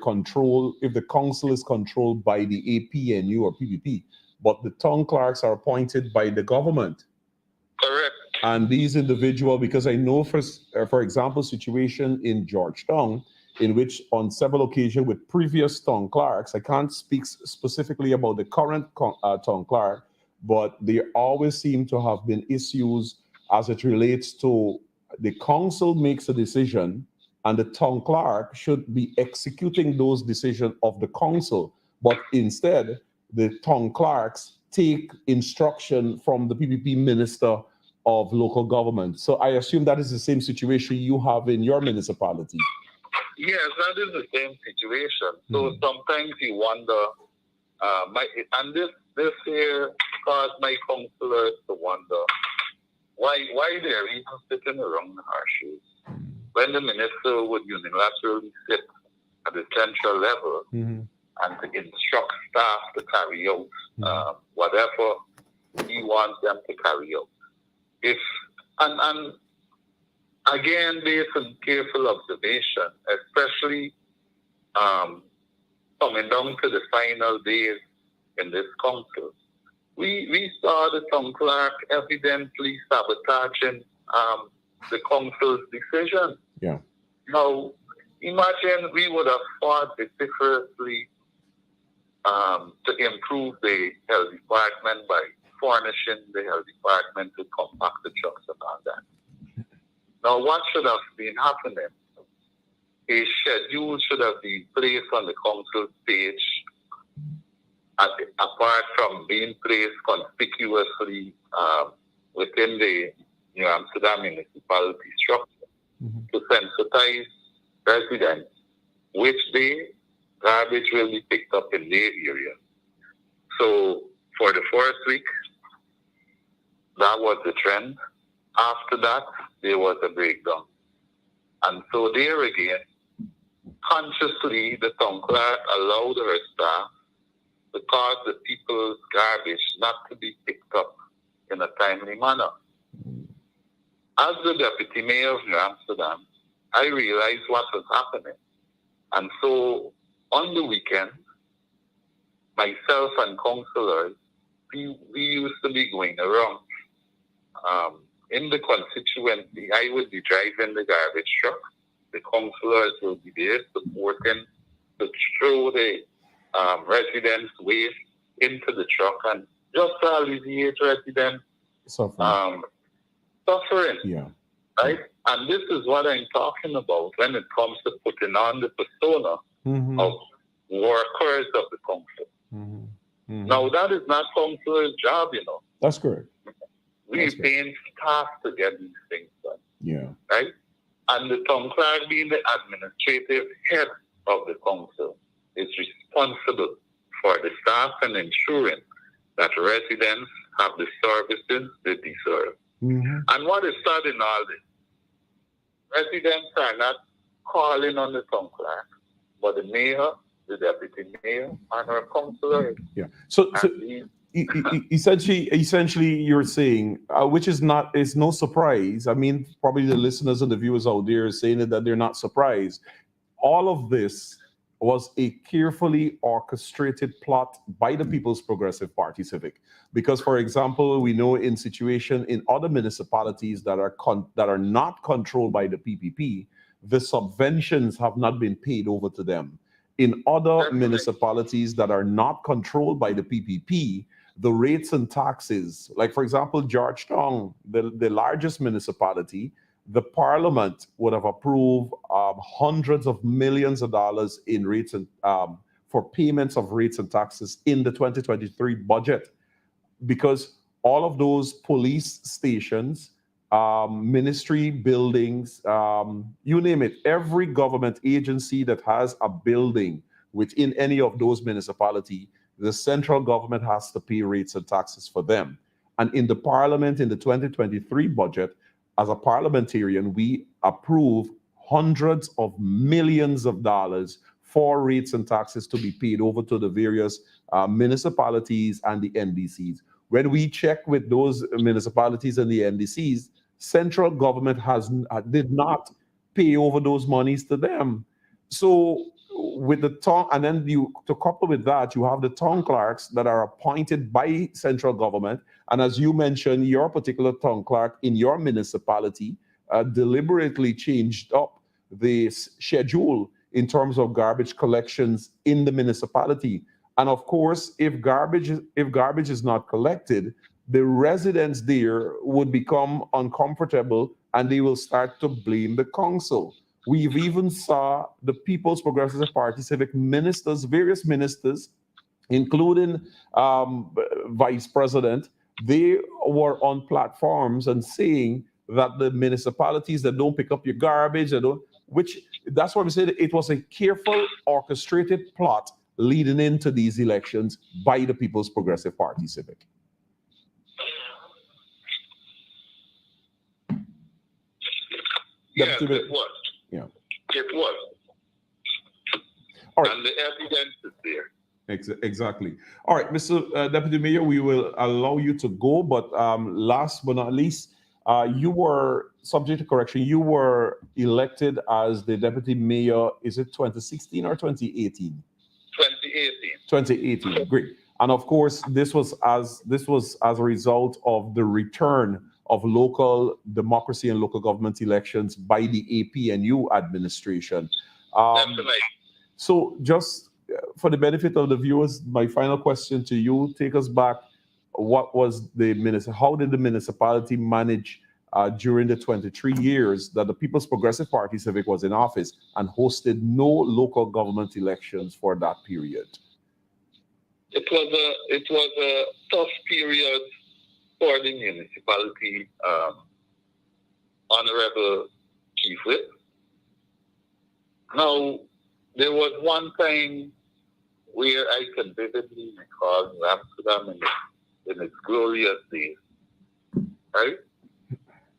if the council is controlled by the APNU or PPP, but the town clerks are appointed by the government. Correct. And these individuals, because I know, for example, situation in Georgetown, in which on several occasions with previous town clerks, I can't speak specifically about the current town clerk, but there always seem to have been issues as it relates to the council makes a decision and the town clerk should be executing those decisions of the council. But instead, the town clerks take instruction from the PPP minister of local government. So I assume that is the same situation you have in your municipality. Yes, that is the same situation. So sometimes you wonder, and this here caused my councillors to wonder why they're even sitting around our shoes when the minister would unilaterally sit at the central level and to instruct staff to carry out whatever he wants them to carry out. And again, based on careful observation, especially coming down to the final days in this council, we saw the town clerk evidently sabotaging the council's decision. Yeah. Now, imagine we would have fought vociferously to improve the health department by furnishing the health department with compacted trucks and all that. Now, what should have been happening? A schedule should have been placed on the council page, apart from being placed conspicuously within the New Amsterdam municipality structure, to sensitize residents which day garbage will be picked up in their area. So for the first week, that was the trend. After that, there was a breakdown. And so there again, consciously, the town clerk allowed her staff to cause the people's garbage not to be picked up in a timely manner. As the deputy mayor of New Amsterdam, I realized what was happening. And so on the weekend, myself and councillors, we used to be going around in the constituency, I will be driving the garbage truck. The councillors will be there supporting to throw the residents' waste into the truck and just to alleviate residents' suffering. Yeah. Right? And this is what I'm talking about when it comes to putting on the persona of workers of the council. Now, that is not councilor's job, you know. That's correct. We're paying staff to get these things done. Yeah. Right? And the town clerk, being the administrative head of the council, is responsible for the staff and ensuring that residents have the services they deserve. And what is sad in all this? Residents are not calling on the town clerk, but the mayor, the deputy mayor, and our councillors. Yeah. So essentially, you're saying, which is no surprise. I mean, probably the listeners and the viewers out there are saying that they're not surprised. All of this was a carefully orchestrated plot by the People's Progressive Party Civic. Because, for example, we know in other municipalities that are not controlled by the PPP, the subventions have not been paid over to them. In other municipalities that are not controlled by the PPP, the rates and taxes, like for example, Georgetown, the largest municipality, the parliament would have approved hundreds of millions of dollars in rates and for payments of rates and taxes in the 2023 budget, because all of those police stations, ministry buildings, you name it, every government agency that has a building within any of those municipalities, the central government has to pay rates and taxes for them. And in the parliament, in the 2023 budget, as a parliamentarian, we approve hundreds of millions of dollars for rates and taxes to be paid over to the various municipalities and the NDCs. When we check with those municipalities and the NDCs, central government did not pay over those monies to them. So with the town, and then to couple with that, you have the town clerks that are appointed by central government. And as you mentioned, your particular town clerk in your municipality deliberately changed up the schedule in terms of garbage collections in the municipality. And of course, if garbage is not collected, the residents there would become uncomfortable and they will start to blame the council. We've even saw the People's Progressive Party Civic ministers, various ministers, including Vice President, they were on platforms and saying that the municipalities that don't pick up your garbage, that's why we said it was a careful, orchestrated plot leading into these elections by the People's Progressive Party Civic. Yes, it was. Yeah. It was. All right. And the evidence is there. Exactly. All right, Mr. Deputy Mayor, we will allow you to go, but last but not least, you were, subject to correction, you were elected as the Deputy Mayor, is it 2016 or 2018? 2018, great. And of course, this was as a result of the return of local democracy and local government elections by the APNU administration. So just for the benefit of the viewers, my final question to you, take us back. How did the municipality manage during the 23 years that the People's Progressive Party Civic was in office and hosted no local government elections for that period? It was a tough period for the municipality, Honorable Chief Whip. Now, there was one time where I can vividly recall Amsterdam in its glorious days, right?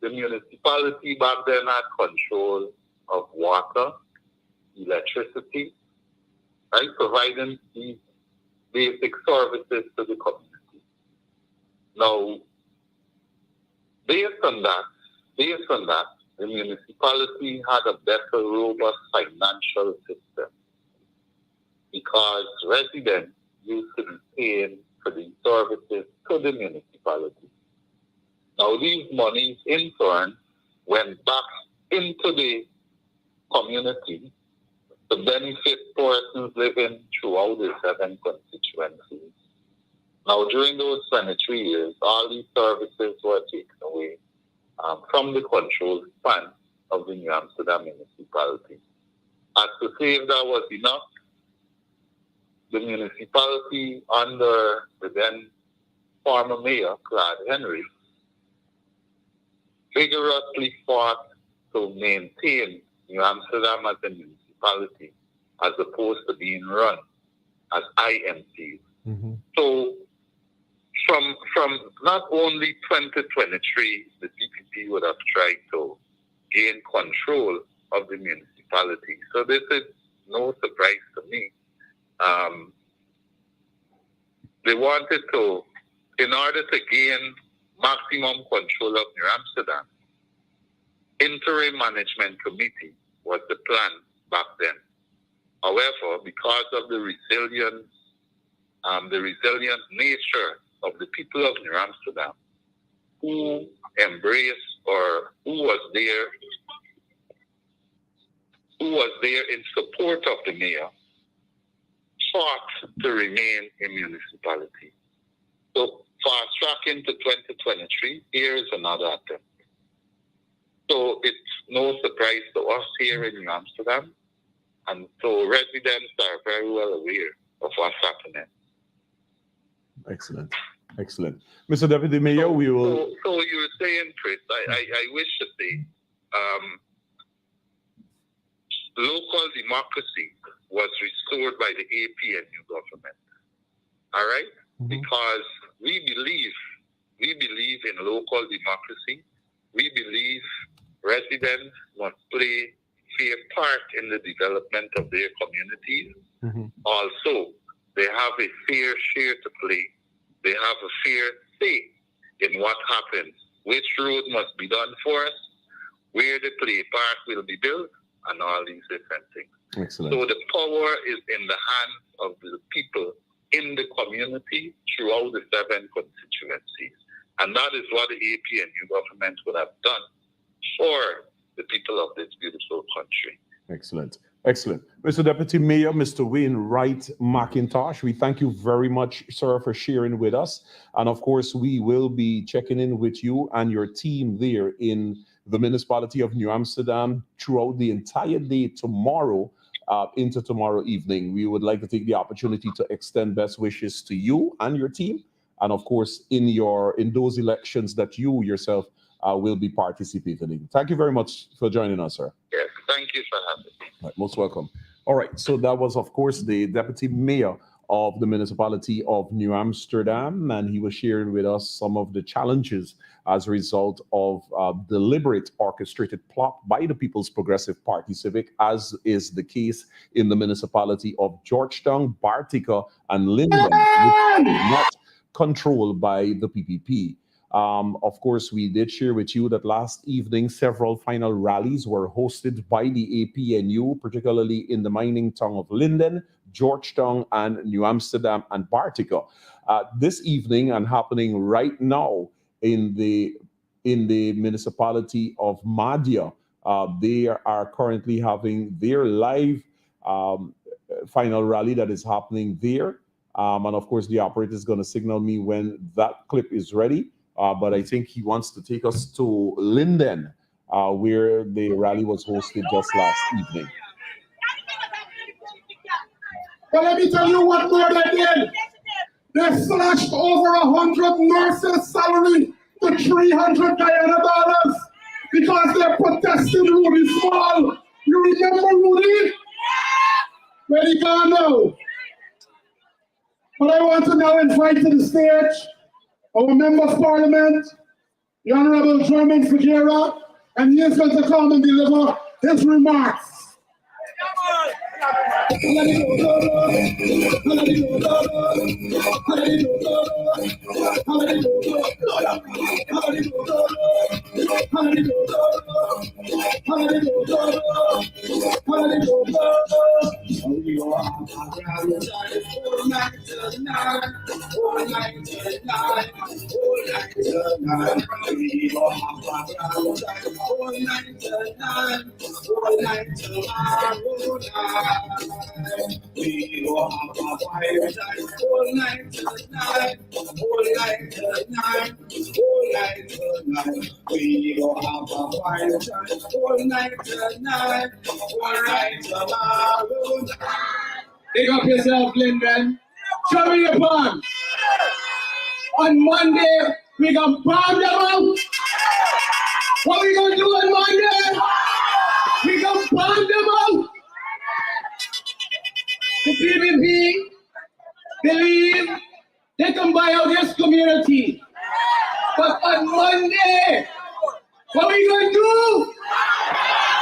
The municipality back then had control of water, electricity, right? Providing these basic services to the community. Now, based on that, the municipality had a better, robust financial system because residents used to be paying for these services to the municipality. Now, these monies, in turn, went back into the community to benefit persons living throughout the 7 constituencies. Now, during those 23 years, all these services were taken away from the control span of the New Amsterdam municipality. As to say if that was enough, the municipality under the then former mayor, Claude Henry, vigorously fought to maintain New Amsterdam as a municipality as opposed to being run as IMCs. Mm-hmm. So from not only 2023, the PPP would have tried to gain control of the municipality. So this is no surprise to me. They wanted to, in order to gain maximum control of New Amsterdam, interim management committee was the plan back then. However, because of the resilient nature of the people of New Amsterdam, who embraced or who was there in support of the mayor, fought to remain a municipality. So fast tracking to 2023, here is another attempt. So it's no surprise to us here in New Amsterdam, and so residents are very well aware of what's happening. Excellent. Excellent. Mr. Deputy Mayor, we will... So you were saying, Chris, I wish to say, local democracy was restored by the APNU government. All right? Mm-hmm. Because we believe in local democracy. We believe residents must play a part in the development of their communities. Mm-hmm. Also, they have a fair share to play. They have a fair say in what happens, which road must be done for us, where the play park will be built, and all these different things. Excellent. So the power is in the hands of the people in the community throughout the 7 constituencies. And that is what the APNU government would have done for the people of this beautiful country. Excellent. Excellent. Mr. Deputy Mayor, Mr. Wayne McIntosh, we thank you very much, sir, for sharing with us. And of course, we will be checking in with you and your team there in the municipality of New Amsterdam throughout the entire day tomorrow into tomorrow evening. We would like to take the opportunity to extend best wishes to you and your team. And of course, in those elections that you yourself will be participating in. Thank you very much for joining us, sir. Yes, thank you for having me. Right, most welcome. All right, so that was, of course, the Deputy Mayor of the municipality of New Amsterdam, and he was sharing with us some of the challenges as a result of deliberate orchestrated plot by the People's Progressive Party Civic, as is the case in the municipality of Georgetown, Bartica, and Linden, which is not controlled by the PPP. Of course, we did share with you that last evening, several final rallies were hosted by the APNU, particularly in the mining town of Linden, Georgetown, and New Amsterdam and Bartica. This evening, and happening right now in the municipality of Mahdia, they are currently having their live final rally that is happening there. And of course, the operator is going to signal me when that clip is ready. But I think he wants to take us to Linden, where the rally was hosted just last evening. Well, let me tell you what more they did. They slashed over 100 nurses' salary to $300 because they're protesting Rudy Small. You remember Rudy? Where he gone now? But I want to now invite to the stage our Member of Parliament, the Honorable Drummond Figuera, and he is going to come and deliver his remarks. We go have a grand time all night tonight, all night tonight, all night tonight. We go have a grand time all night tonight, all night tomorrow night. We go have a fire time all night tonight, all night tonight, all night tonight. We go have a fire time all night tonight, all night tomorrow night. Pick up yourself, Linden. Show me your palm. On Monday, we gonna palm them out. What we gonna do on Monday? We gonna palm them out. The PPP believe they can buy out this community. But on Monday, what we gonna do?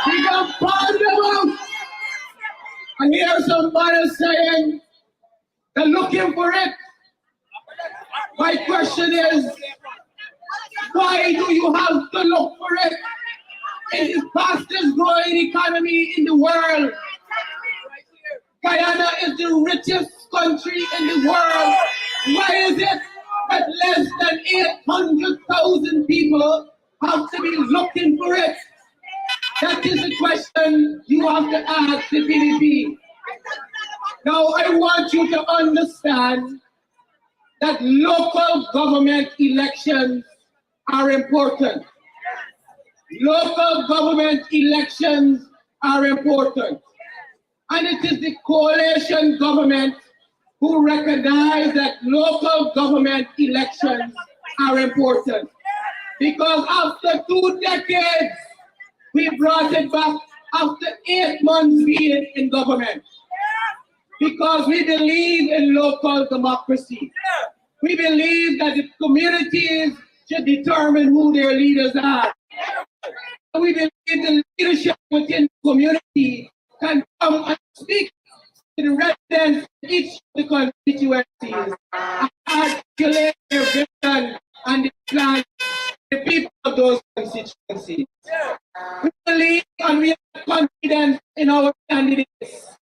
We gonna palm them out. I hear somebody saying they're looking for it. My question is, why do you have to look for it? It is the fastest growing economy in the world. Guyana is the richest country in the world. Why is it that less than 800,000 people have to be looking for it? That is the question you have to ask the PDP. Now, I want you to understand that local government elections are important. Local government elections are important. And it is the coalition government who recognize that local government elections are important. Because after 2 decades, we brought it back after 8 months being in government. Because we believe in local democracy. We believe that the communities should determine who their leaders are. We believe the leadership within the community can come and speak to the residents of each of the constituencies and articulate their vision and the plan the people of those constituencies. We believe and we have confidence in our candidates.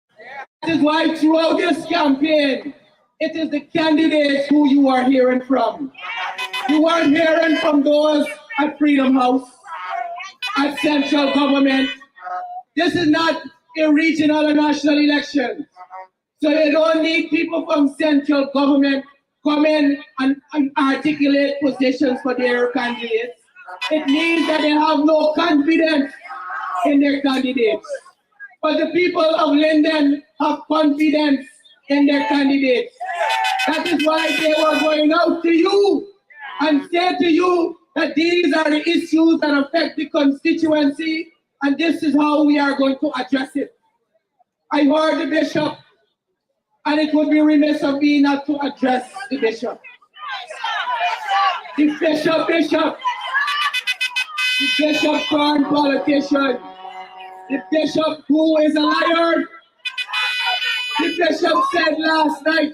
That is why throughout this campaign, it is the candidates who you are hearing from. You are hearing from those at Freedom House, at central government. This is not a regional or national election. So they don't need people from central government come in and articulate positions for their candidates. It means that they have no confidence in their candidates. But the people of Linden have confidence in their candidates. That is why they were going out to you and say to you that these are the issues that affect the constituency, and this is how we are going to address it. I heard the bishop, and it would be remiss of me not to address the bishop. The bishop turned politician. The bishop who is a liar. The bishop said last night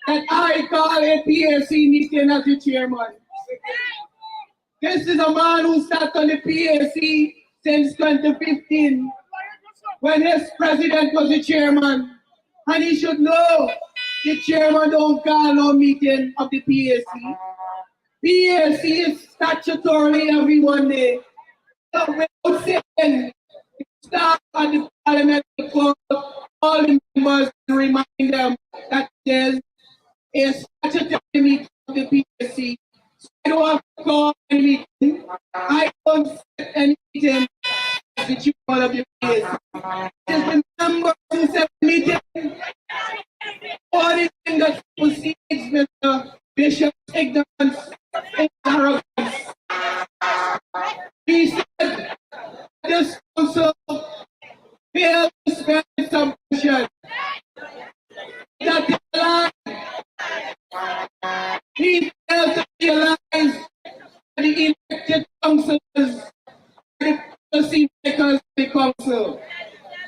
that I call a PAC meeting as the chairman. This is a man who sat on the PAC since 2015 when his president was the chairman. And he should know the chairman don't call no meeting of the PAC. PAC is statutorily every 1 day. So without saying, staff at the parliament to call all the members to remind them that there's a statutory meeting of the PAC. So I don't have to call any meeting. I don't set any meeting as the chairman of the PAC. It's the members who set the meeting. Only thing that proceeds Mr. Bishop's ignorance and arrogance. He said this council failed to spend some vision. That is a lie. He failed to realize that the elected councillors are the policy makers of the council.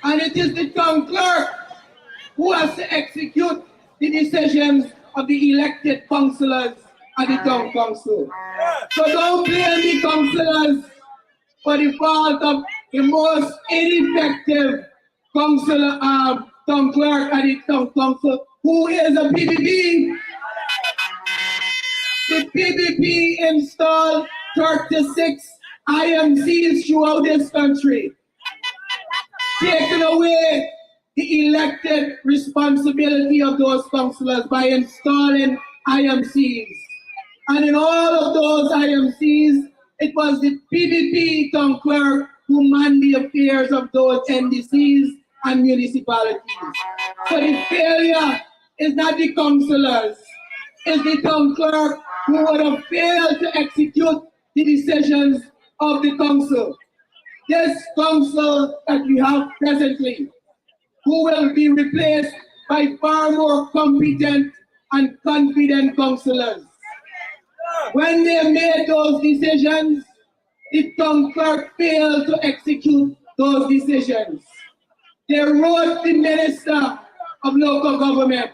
And it is the town clerk who has to execute the decisions of the elected councillors at the town council. So don't blame the councillors for the fault of the most ineffective council town clerk and the town council, who is a PPP. The PPP installed 36 IMCs throughout this country, taking away the elected responsibility of those councillors by installing IMCs. And in all of those IMCs, it was the PPP town clerk who manned the affairs of those NDCs and municipalities. So the failure is not the councillors, it's the town clerk who would have failed to execute the decisions of the council. This council that we have presently, who will be replaced by far more competent and confident councillors. When they made those decisions, the town clerk failed to execute those decisions. They wrote the Minister of Local Government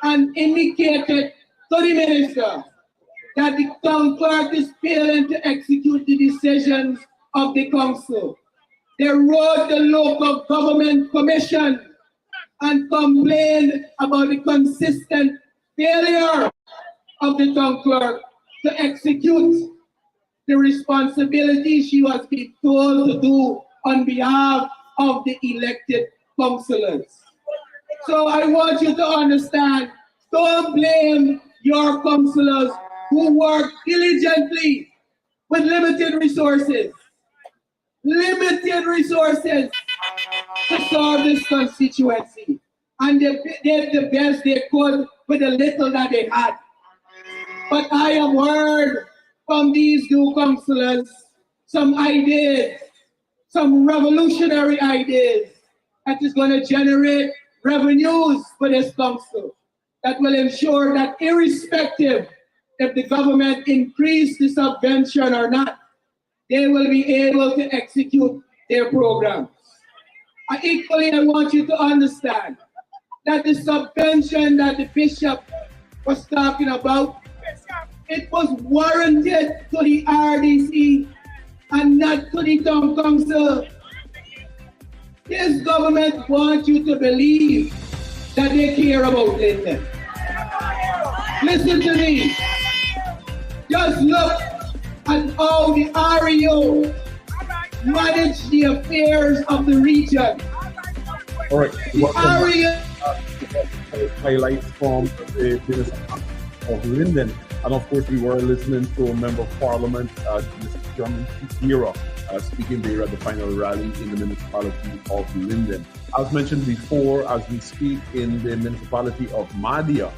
and indicated to the Minister that the town clerk is failing to execute the decisions of the council. They wrote the Local Government Commission and complained about the consistent failure of the town clerk to execute the responsibility she was being told to do on behalf of the elected councillors. So I want you to understand, don't blame your councillors who work diligently with limited resources to solve this constituency. And they did the best they could with the little that they had. But I have heard from these new councillors some ideas, some revolutionary ideas that is going to generate revenues for this council that will ensure that irrespective if the government increase the subvention or not, they will be able to execute their programs. Equally, I want you to understand that the subvention that the bishop was talking about, it was warranted to the RDC and not to the town council. This government wants you to believe that they care about Linden. Listen to me. Just look at how the REO manage the affairs of the region. All right. The REO highlights from the Minister of Linden. And of course, we were listening to a Member of Parliament, Mr. John Hastings, speaking there at the final rally in the municipality of Linden. As mentioned before, as we speak in the municipality of Mahdia,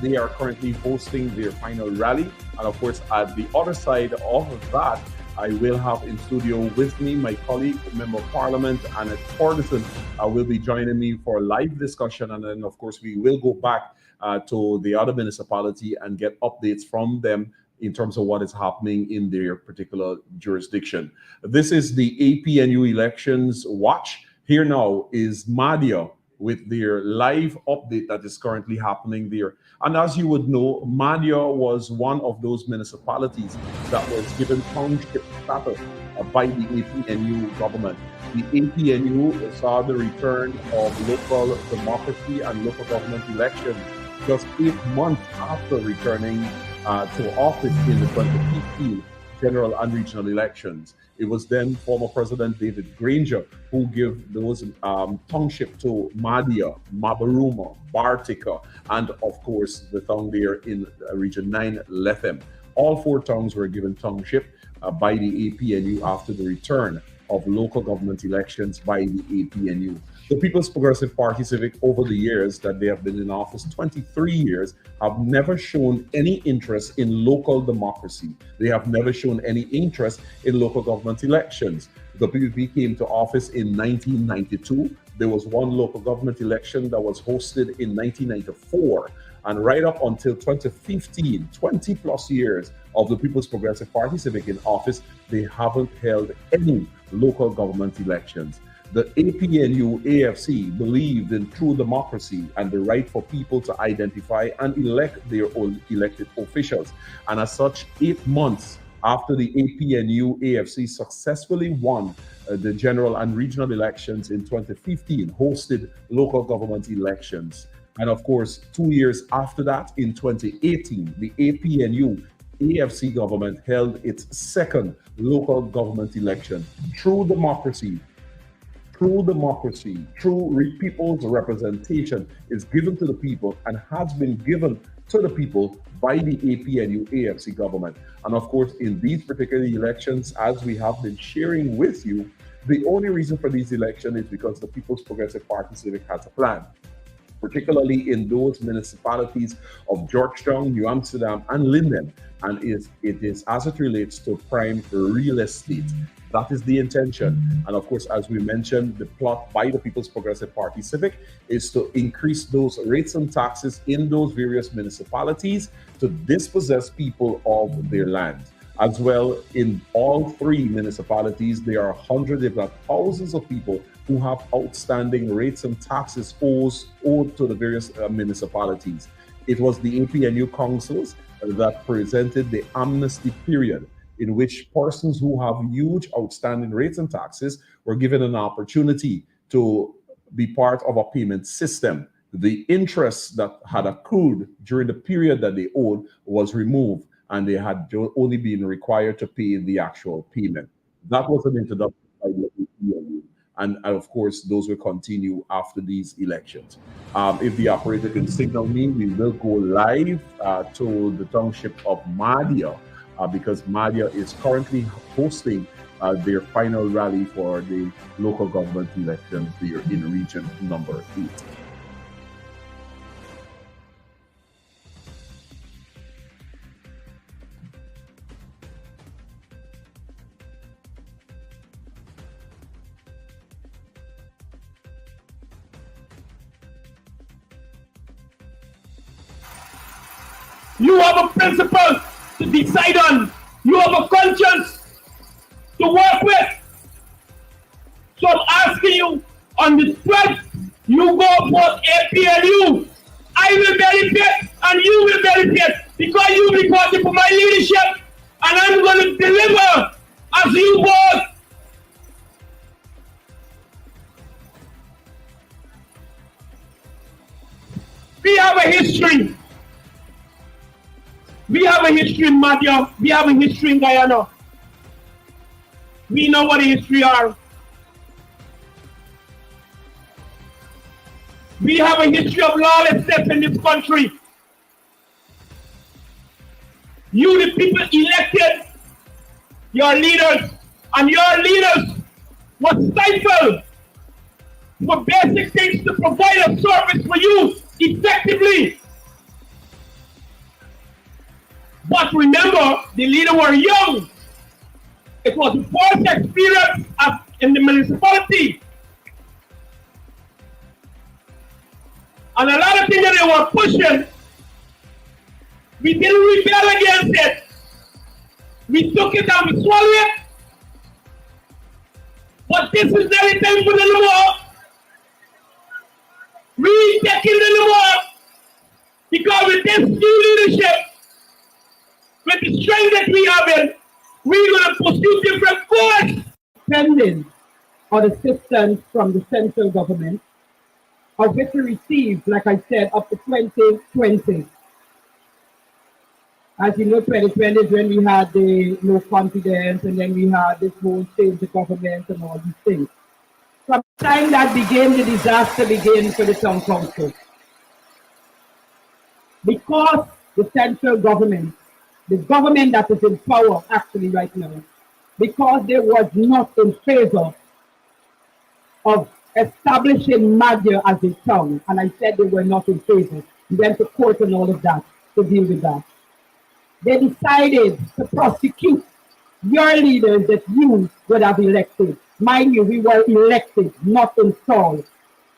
they are currently hosting their final rally. And of course, at the other side of that, I will have in studio with me my colleague, Member of Parliament, Annette Ferguson, will be joining me for a live discussion. And then, of course, we will go back to the other municipality and get updates from them in terms of what is happening in their particular jurisdiction. This is the APNU Elections Watch. Here now is Mahdia with their live update that is currently happening there. And as you would know, Mahdia was one of those municipalities that was given township status by the APNU government. The APNU saw the return of local democracy and local government elections just 8 months after returning to office in the 2015 general and regional elections. It was then former President David Granger who gave those township to Mahdia, Mabaruma, Bartica, and of course the town there in Region 9, Lethem. All 4 towns were given township by the APNU after the return of local government elections by the APNU. The People's Progressive Party Civic, over the years that they have been in office, 23 years, have never shown any interest in local democracy. They have never shown any interest in local government elections. The PPP came to office in 1992. There was one local government election that was hosted in 1994. And right up until 2015, 20 plus years of the People's Progressive Party Civic in office, they haven't held any local government elections. The APNU AFC believed in true democracy and the right for people to identify and elect their own elected officials. And as such, 8 months after the APNU AFC successfully won the general and regional elections in 2015, hosted local government elections. And of course, 2 years after that, in 2018, the APNU AFC government held its second local government election. Through democracy, people's representation is given to the people and has been given to the people by the APNU AFC government. And of course, in these particular elections, as we have been sharing with you, the only reason for these elections is because the People's Progressive Party Civic has a plan, particularly in those municipalities of Georgetown, New Amsterdam, and Linden. And it is as it relates to prime real estate. That is the intention. And of course, as we mentioned, the plot by the People's Progressive Party Civic is to increase those rates and taxes in those various municipalities to dispossess people of their land. As well, in all three municipalities, there are hundreds, if not thousands of people who have outstanding rates and taxes owed to the various municipalities. It was the APNU councils that presented the amnesty period, in which persons who have huge outstanding rates and taxes were given an opportunity to be part of a payment system. The interest that had accrued during the period that they owed was removed, and they had only been required to pay the actual payment. That was an introduction by the APNU. And of course, those will continue after these elections. If the operator can signal me, we will go live to the township of Mahdia, because Mahdia is currently hosting their final rally for the local government elections there in region number 8. You have a principle to decide on. You have a conscience to work with. So I'm asking you, on the 12th, you go for APNU. I will benefit and you will benefit because you reported for my leadership, and I'm going to deliver as you both. We have a history. We have a history in Mahdia. We have a history in Guyana. We know what the history are. We have a history of lawlessness in this country. You, the people, elected your leaders, and your leaders were stifled for basic things to provide a service for you effectively. But remember, the leaders were young. It was the first experience in the municipality. And a lot of things that they were pushing, we didn't rebel against it. We took it and we swallowed it. But this is not the time for the law. We taking the law because with this new leadership, with the strength that we have in, we're going to pursue different courts. Depending on assistance from the central government, of which we received, like I said, up to 2020. As you know, 2020 is when we had the no confidence, and then we had this whole change of government and all these things. From the time that began, the disaster began for the town council. Because the central government, the government that is in power actually right now, because they was not in favor of establishing Mahdia as a town, and I said they were not in favor. We went to court and all of that to deal with that. They decided to prosecute your leaders that you would have elected. Mind you, we were elected, not installed.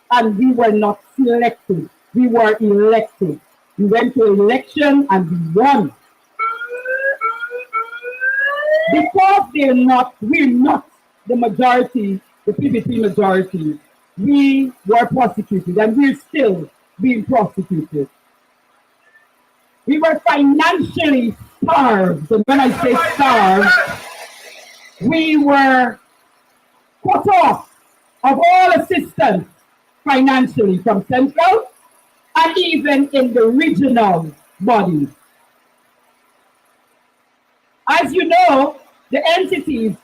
And we were not selected. We were elected. We went to election and we won. Because we're not the majority, the PPP majority, we were prosecuted and we're still being prosecuted. We were financially starved. And when I say starved, we were cut off of all assistance financially from central and even in the regional bodies. As you know, the entities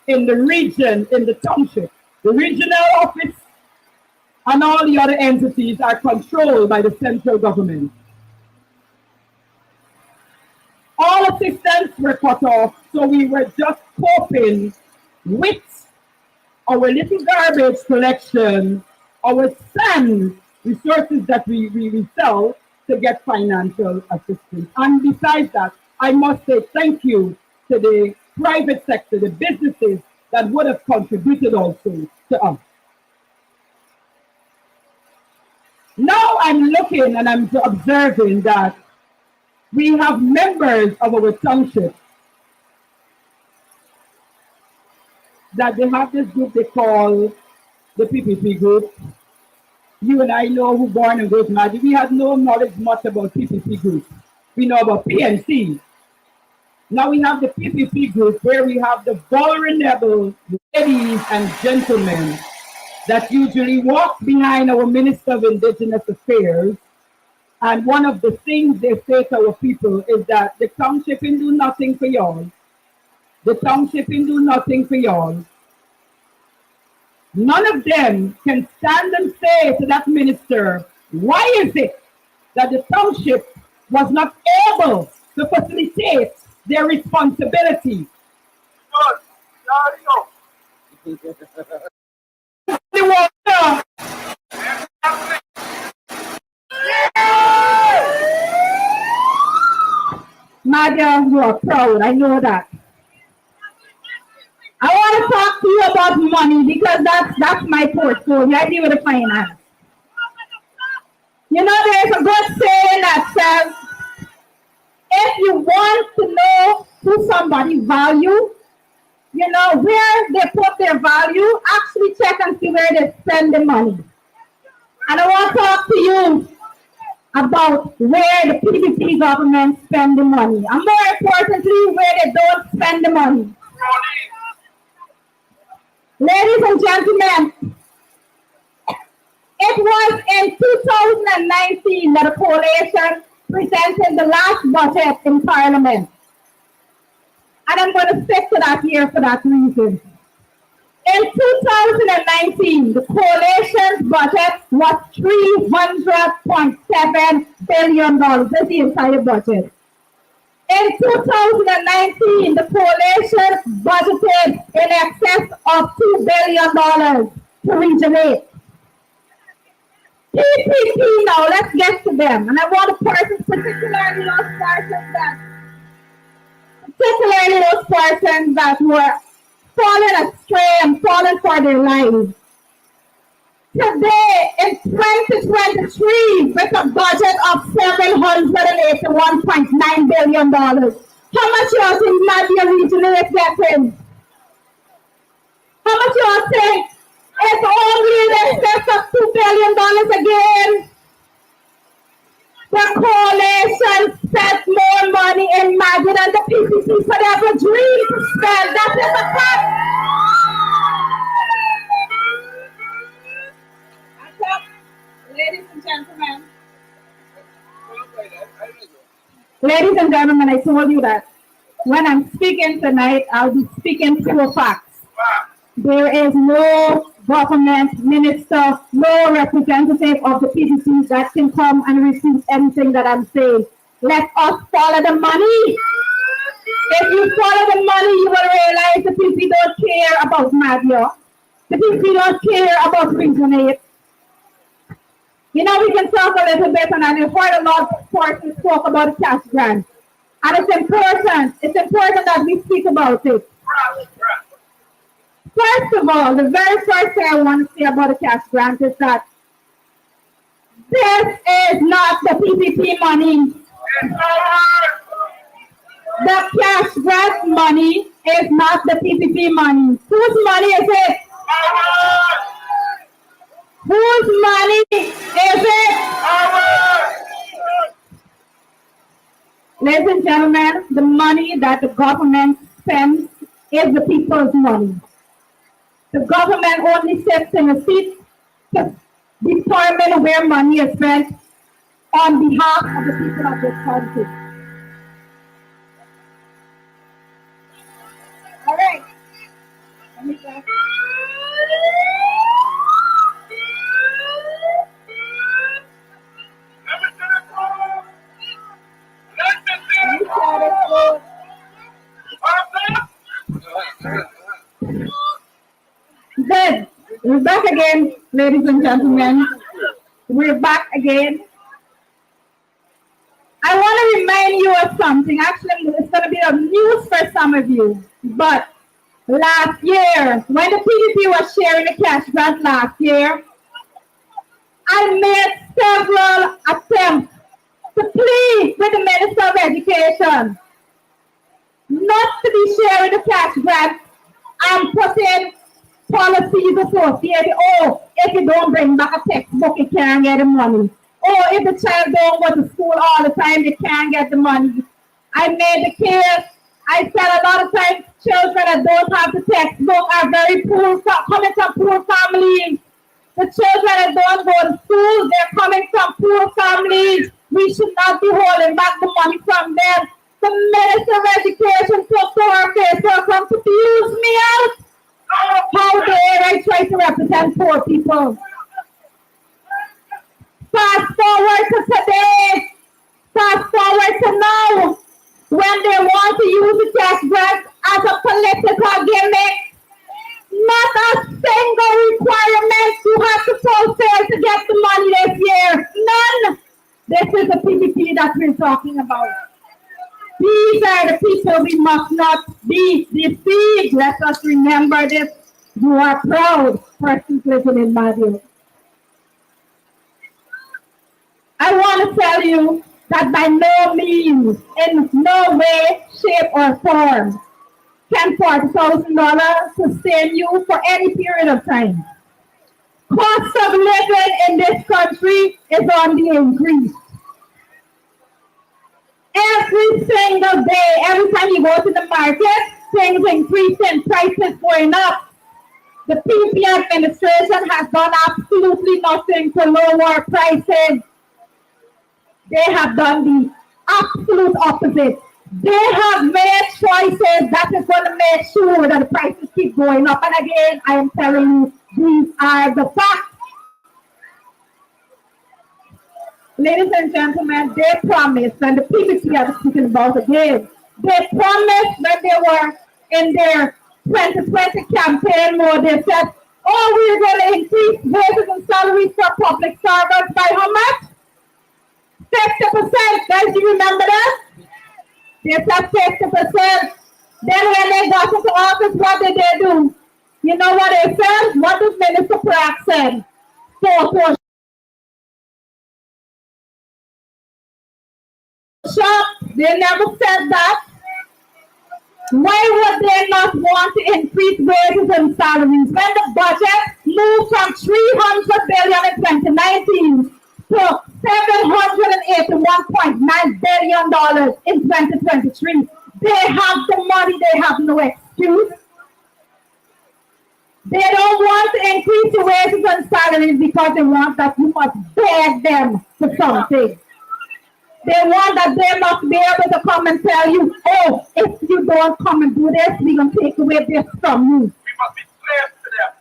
in the region, in the township, the regional office and all the other entities are controlled by the central government. All assistance were cut off, so we were just coping with our little garbage collection, our sand resources that we sell to get financial assistance. And besides that, I must say thank you to the private sector, the businesses that would have contributed also to us. Now I'm looking and I'm observing that we have members of our township that they have this group they call the PPP group. You and I know who born and goes Mahdia. We have no knowledge much about PPP groups. We know about PNC. Now we have the PPP group where we have the vulnerable ladies and gentlemen that usually walk behind our Minister of Indigenous Affairs. And one of the things they say to our people is that the township can do nothing for y'all. The township can do nothing for y'all. None of them can stand and say to that minister, why is it that the township was not able to facilitate their responsibility? Mahdia, you are proud, I know that. I want to talk to you about money because that's my portfolio. I deal with the finance. You know, there's a good saying that says, if you want to know who somebody value, you know, where they put their value, actually check and see where they spend the money. And I want to talk to you about where the PDP government spend the money. And more importantly, where they don't spend the money. Ladies and gentlemen, it was in 2019 that the coalition presented the last budget in Parliament. And I'm going to stick to that year for that reason. In 2019, the coalition's budget was $300.7 billion. That's the entire budget. In 2019, the coalition budgeted in excess of $2 billion to Region 8. PPP now, let's get to them. And I want to particularly those persons that were falling astray and falling for their lives. Today, in 2023, with a budget of $781.9 billion, how much y'all think Mahdia Region is getting? How much y'all think it's only in excess of $2 billion again? The coalition spent more money in Mahdia than the PPP could ever dream to spend. That is a fact. Ladies and gentlemen. Ladies and gentlemen, I told you that when I'm speaking tonight, I'll be speaking pure facts. There is no government minister, no representative of the PDP that can come and refute anything that I'm saying. Let us follow the money. If you follow the money, you will realize the PDP don't care about Mahdia. The PDP don't care about Region 8. You know, we can talk a little bit, and I've heard a lot of persons talk about the cash grant. And it's important that we speak about it. First of all, the very first thing I want to say about the cash grant is that this is not the PPP money. The cash grant money is not the PPP money. Whose money is it? Whose money is it? Ladies and gentlemen, the money that the government spends is the people's money. The government only sits in a seat to determine where money is spent on behalf of the people of this country. All right. Let me go. Good. We're back again, ladies and gentlemen. We're back again. I want to remind you of something. Actually, it's going to be a news for some of you. But last year, when the PDP was sharing the cash grant last year, I made several attempts to plead with the Minister of Education not to be sharing the cash grant and putting policies associated. Oh, if you don't bring back a textbook, you can't get the money. Oh, if the child don't go to school all the time, they can't get the money. I made the case. I said a lot of times children that don't have the textbook are very poor, coming from poor families. The children that don't go to school, they're coming from poor families. We should not be holding back the money from them. The Minister of Education took to her face to confuse me out. How dare I try to represent poor people? Fast forward to today. Fast forward to now. When they want to use the cash grant as a political gimmick, not a single requirement you have to fulfill to get the money this year. None. This is the PPP that we're talking about. These are the people we must not be deceived. Let us remember this. You are proud persons living in Mahdia. I want to tell you that by no means, in no way, shape, or form, can $40,000 sustain you for any period of time. Cost of living in this country is on the increase. Every single day, every time you go to the market, things increasing, prices going up. The PPP administration has done absolutely nothing to lower prices. They have done the absolute opposite. They have made choices that is going to make sure that the prices keep going up. And again, I am telling you, these are the facts. Ladies and gentlemen, they promised, and the PPP I was speaking about again, they promised when they were in their 2020 campaign mode, they said, oh, we're going to increase wages and salaries for public servants by how much? 50%. Guys, do you remember that? They said 50%. Then when they got into office, what did they do? You know what they said? What did Minister Pratt said? So they never said that. Why would they not want to increase wages and salaries when the budget moved from $300 billion in 2019 to $781.9 billion in 2023? They have the money, they have no excuse. They don't want to increase the wages and salaries because they want that you must beg them for something. They want that they must be able to come and tell you, oh, if you don't come and do this, we're going to take away this from you. We must be slaves to them.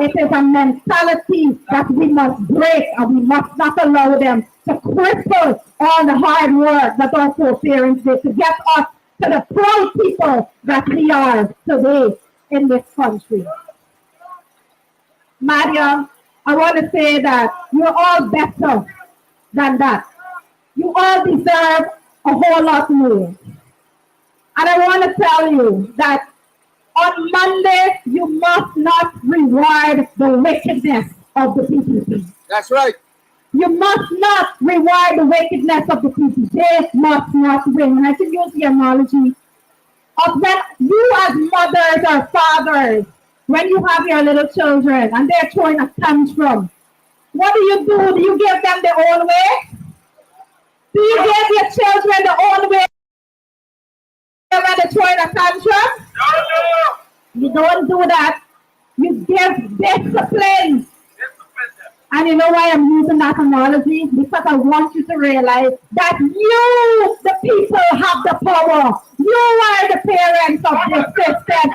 It is a mentality that we must break, and we must not allow them to cripple all the hard work that our foreparents did to get us to the proud people that we are today in this country. Mahdia, I want to say that you're all better than that. You all deserve a whole lot more. And I want to tell you that on Monday, you must not reward the wickedness of the PPP. That's right. You must not reward the wickedness of the PPP. They must not win. And I can use the analogy of when you as mothers or fathers, when you have your little children and they're throwing a tantrum, what do? Do you give them their own way? Do you give your children the own way when they're throwing a tantrum? You don't do that. You give discipline. And you know why I'm using that analogy? Because I want you to realize that you, the people, have the power. You are the parents of this system.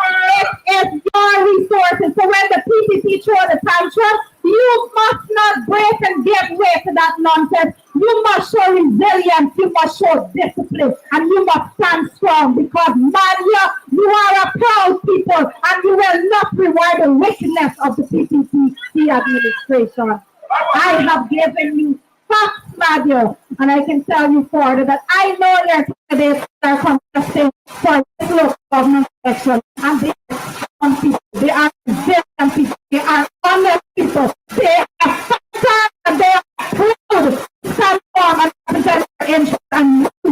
It is your resources. So when the PPP throw the tantrum, you must not break and give way to that nonsense. You must show resilience. You must show discipline. And you must stand strong because, Mahdia, you are a proud people and you will not reward the wickedness of the PPP administration. I have given you facts, Mahdia, and I can tell you further that I know your candidates are contesting for this local government election, and they are strong people, they are resilient people, they are honest people, they are factors, and they are proud to stand firm and represent their interests, and you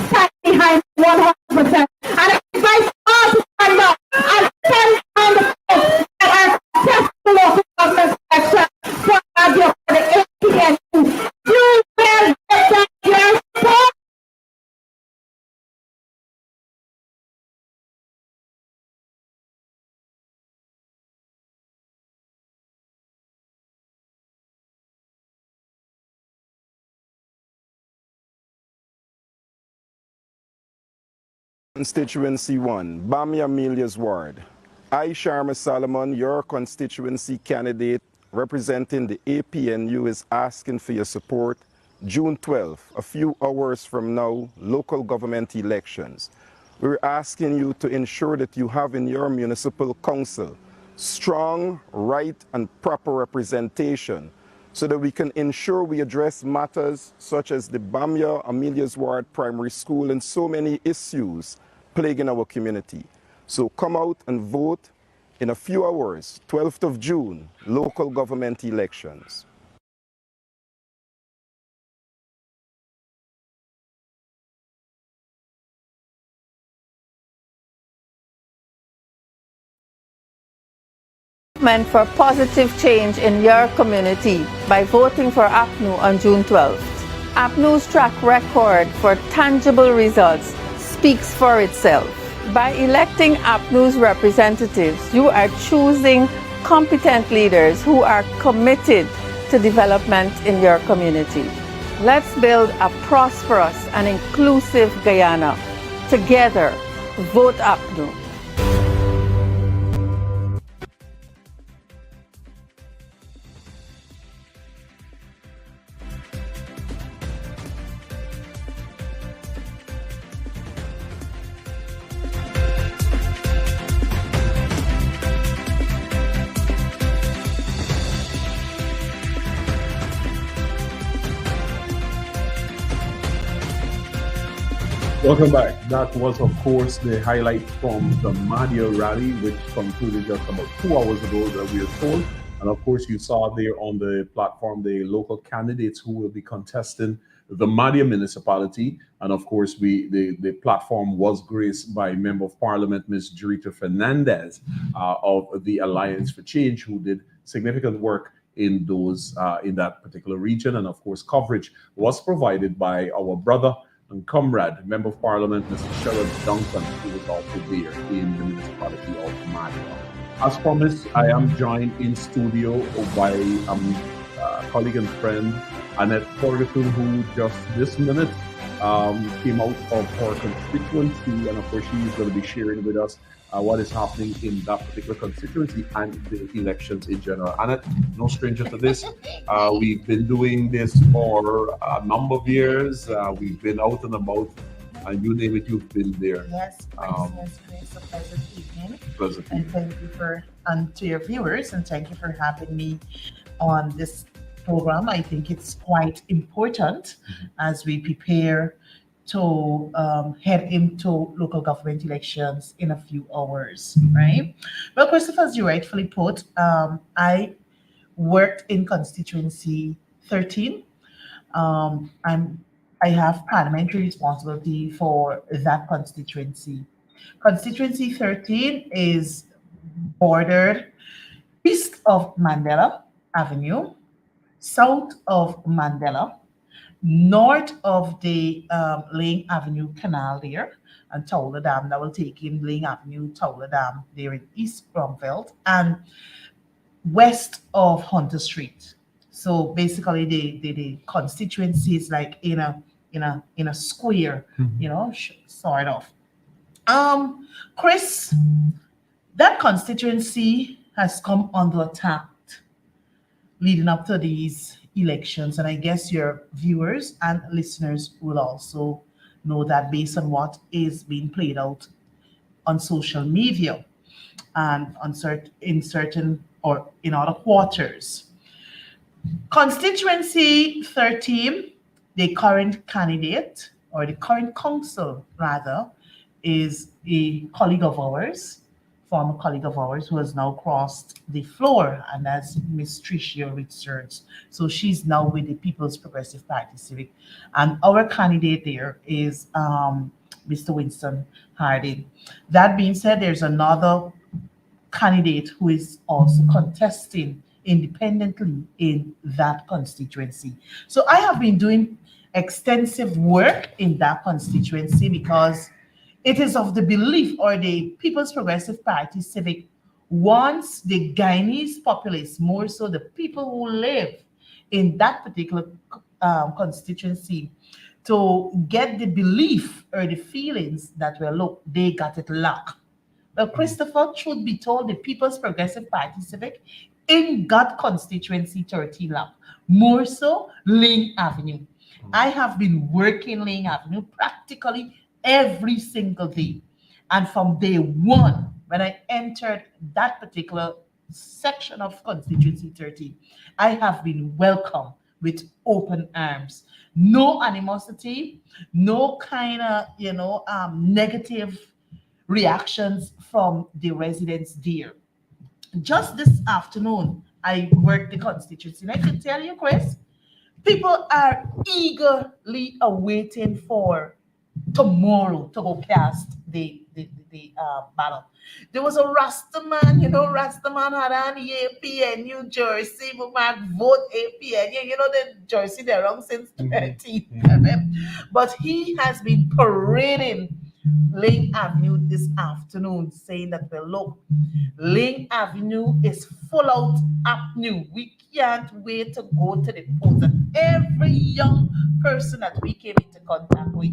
stand behind 100%. And I invite all to stand up and stand behind the folks that are contesting the local government election for Mahdia for the APNU. You will get your support. Constituency 1, Bami Amelia's ward. I, Sharma Solomon, your constituency candidate representing the APNU, is asking for your support. June 12th, a few hours from now, local government elections. We're asking you to ensure that you have in your municipal council strong, right, and proper representation so that we can ensure we address matters such as the Bamia Amelia's Ward Primary School and so many issues plaguing our community. So come out and vote in a few hours, 12th of June, local government elections. For positive change in your community by voting for Apnu on June 12th. Apnu's track record for tangible results speaks for itself. By electing Apnu's representatives, you are choosing competent leaders who are committed to development in your community. Let's build a prosperous and inclusive Guyana. Together, vote Apnu. Welcome back. That was, of course, the highlight from the Mahdia rally, which concluded just about 2 hours ago, that we are told. And of course, you saw there on the platform the local candidates who will be contesting the Mahdia municipality. And of course, the platform was graced by Member of Parliament, Ms. Jurita Fernandez of the Alliance for Change, who did significant work in those in that particular region. And of course, coverage was provided by our brother and comrade, Member of Parliament, Mr. Sherrod Duncan, who was also there in the municipality of Mahdia. As promised, I am joined in studio by colleague and friend, Annette Ferguson, who just this minute came out of her constituency, and of course she's going to be sharing with us what is happening in that particular constituency and the elections in general. Annette, no stranger to this. We've been doing this for a number of years. We've been out and about, and you name it, you've been there. Yes, it's a pleasant evening. And thank you to your viewers, and thank you for having me on this program. I think it's quite important as we prepare to head into local government elections in a few hours, right? Well, Christopher, as you rightfully put, I worked in constituency 13. I have parliamentary responsibility for that constituency. Constituency 13 is bordered east of Mandela Avenue, south of Mandela, north of the Lane Avenue Canal there and Towler Dam. That will take in Lane Avenue, Towler Dam there in East Bromfield, and west of Hunter Street. So basically, the constituency is like in a square, sort of. Chris, that constituency has come under attack leading up to these elections, and I guess your viewers and listeners will also know that based on what is being played out on social media and in certain or in other quarters. Constituency 13, the current candidate, or the current council rather, is a colleague of ours, former colleague of ours, who has now crossed the floor, and that's Miss Tricia Richards. So she's now with the People's Progressive Party Civic. And our candidate there is Mr. Winston Harding. That being said, there's another candidate who is also contesting independently in that constituency. So I have been doing extensive work in that constituency because it is of the belief, or the People's Progressive Party Civic wants the Guyanese populace, more so the people who live in that particular constituency, to get the belief or the feelings that, well, look, they got it locked. Well, Christopher, truth be told, the People's Progressive Party Civic in that constituency 13 lock, more so Lane Avenue. I have been working Lane Avenue practically every single day. And from day one, when I entered that particular section of constituency 13, I have been welcomed with open arms. No animosity, no kind of, negative reactions from the residents there. Just this afternoon, I worked the constituency, and I can tell you, Chris, people are eagerly awaiting for tomorrow to go cast the ballot. There was a Rastaman, Rastaman had an APN, New Jersey, but vote APN, the Jersey they're wrong since 2011. But he has been parading Lane Avenue this afternoon, saying that, well, look, Lane Avenue is full out Apnu. We can't wait to go to the polls. And every young person that we came into contact with,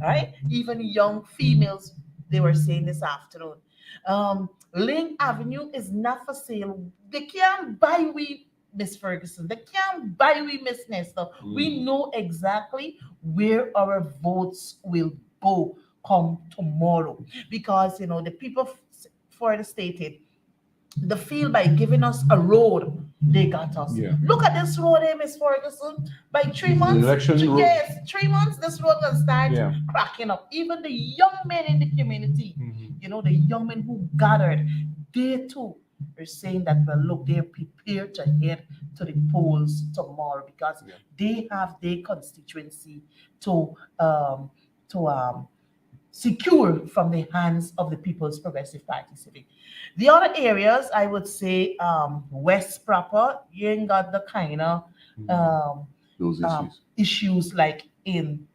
right, even young females, they were saying this afternoon, Lane Avenue is not for sale. They can't buy we, Miss Ferguson. They can't buy we, Miss Nestor. We know exactly where our votes will go come tomorrow, because the people for the stated the field by giving us a road, they got us. Yeah. Look at this road here, Miss Ferguson. By 3 months, 3 months, this road will start cracking up. Even the young men in the community, the young men who gathered, they too are saying that, well, look, they're prepared to head to the polls tomorrow because they have their constituency to secure from the hands of the People's Progressive Party Civic. The other areas, I would say, West proper, you ain't got the kind of those issues like in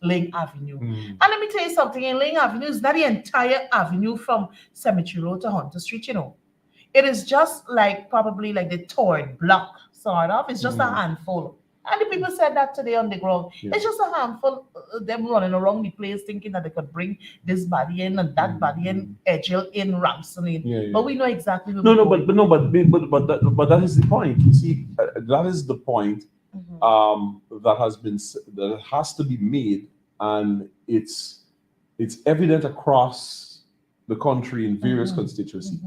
Lane Avenue. And let me tell you something, in Lane Avenue, it's not the entire avenue from Cemetery Road to Hunter Street, It is just probably like the third block, sort of. It's just a handful. And the people said that today on the ground. Yeah. It's just a handful of them running around the place thinking that they could bring this body in and that body in, Edgel in, Ramson in. Yeah. But we know exactly where but that is the point. You see, that is the point that has to be made, and it's evident across the country in various constituencies.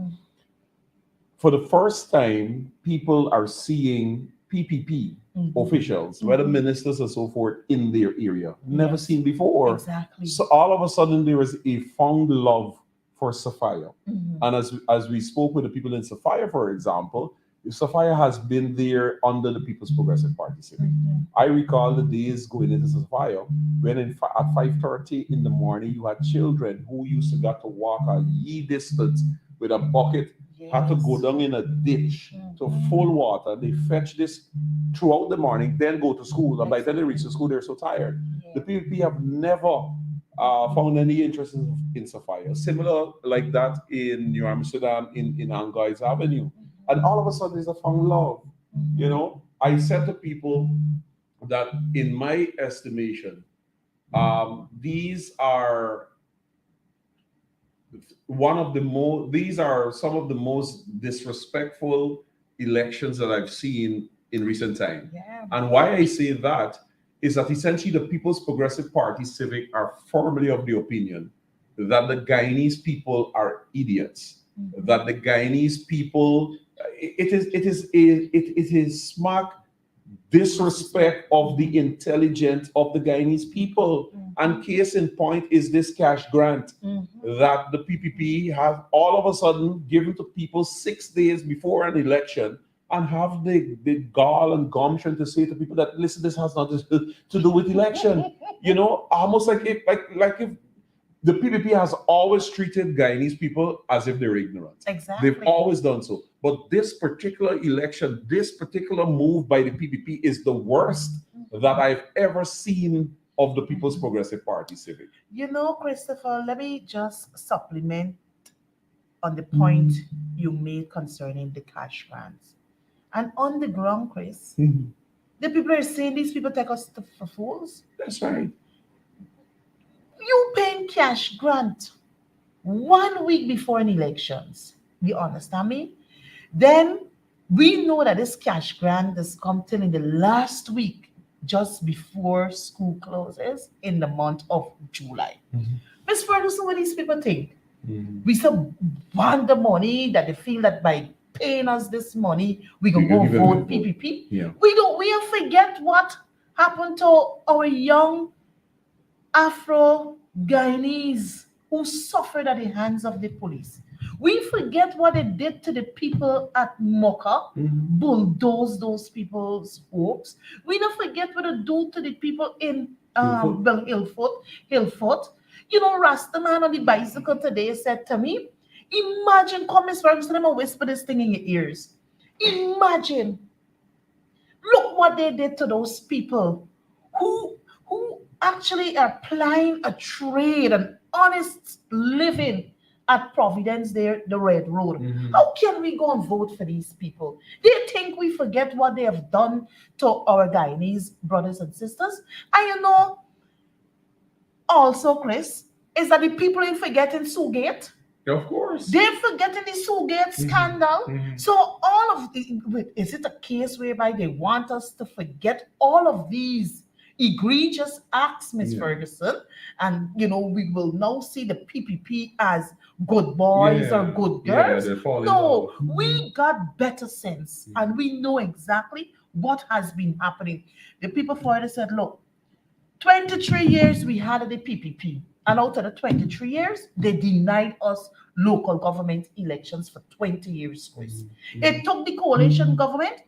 For the first time, people are seeing PPP officials, whether ministers or so forth, in their area. Never seen before. Exactly. So all of a sudden there is a found love for Sophia. And as we spoke with the people in Sophia, for example, Sophia has been there under the People's Progressive Party Civic. I recall the days going into Sophia when at 5:30 in the morning you had children who used to got to walk a ye distance with a bucket had to go down in a ditch to full water. They fetch this throughout the morning, then go to school. And by the time they reach the school, they're so tired. The PPP have never found any interest in Sapphire. Similar like that in New Amsterdam, in Anguies Avenue. And all of a sudden, there's a found love. You know, I said to people that in my estimation, these are these are some of the most disrespectful elections that I've seen in recent time. And why I say that is that essentially the People's Progressive Party Civic are firmly of the opinion that the Guyanese people are idiots, that the Guyanese people, it is smart disrespect of the intelligence of the Guyanese people. And case in point is this cash grant that the PPP have all of a sudden given to people 6 days before an election, and have the gall and gumption to say to people that, listen, this has nothing to do with election. You know, almost like if the PPP has always treated Guyanese people as if they're ignorant. Exactly. They've always done so. But this particular election, this particular move by the PPP is the worst that I've ever seen of the People's Progressive Party Civic. You know, Christopher, let me just supplement on the point you made concerning the cash grants. And on the ground, Chris, the people are saying these people take us for fools. That's right. You paying cash grant 1 week before an elections. You understand me? Then we know that this cash grant is coming in the last week, just before school closes in the month of July. Miss Ferguson, what these people think? We still want the money, that they feel that by paying us this money, we can go vote PPP. We forget what happened to our young Afro Guyanese who suffered at the hands of the police. We forget what they did to the people at Mocha, bulldoze those people's hopes. We don't forget what they do to the people in Hillfoot. You know, Rastaman on the bicycle today said to me, imagine, come Miss Ferguson, I'm gonna whisper this thing in your ears. Imagine, look what they did to those people who actually are plying a trade, an honest living at Providence there, the Red Road. How can we go and vote for these people? They think we forget what they have done to our Guyanese brothers and sisters. And you know, also, Chris, is that the people ain't forgetting Sugate. Of course. They're forgetting the Sugate scandal. So all of the, is it a case whereby they want us to forget all of these egregious acts, Miss Ferguson? And, you know, we will now see the PPP as good boys or good girls. No, we got better sense and we know exactly what has been happening. The people for it said, look, 23 years we had the PPP. And out of the 23 years, they denied us local government elections for 20 years, Chris. It took the coalition government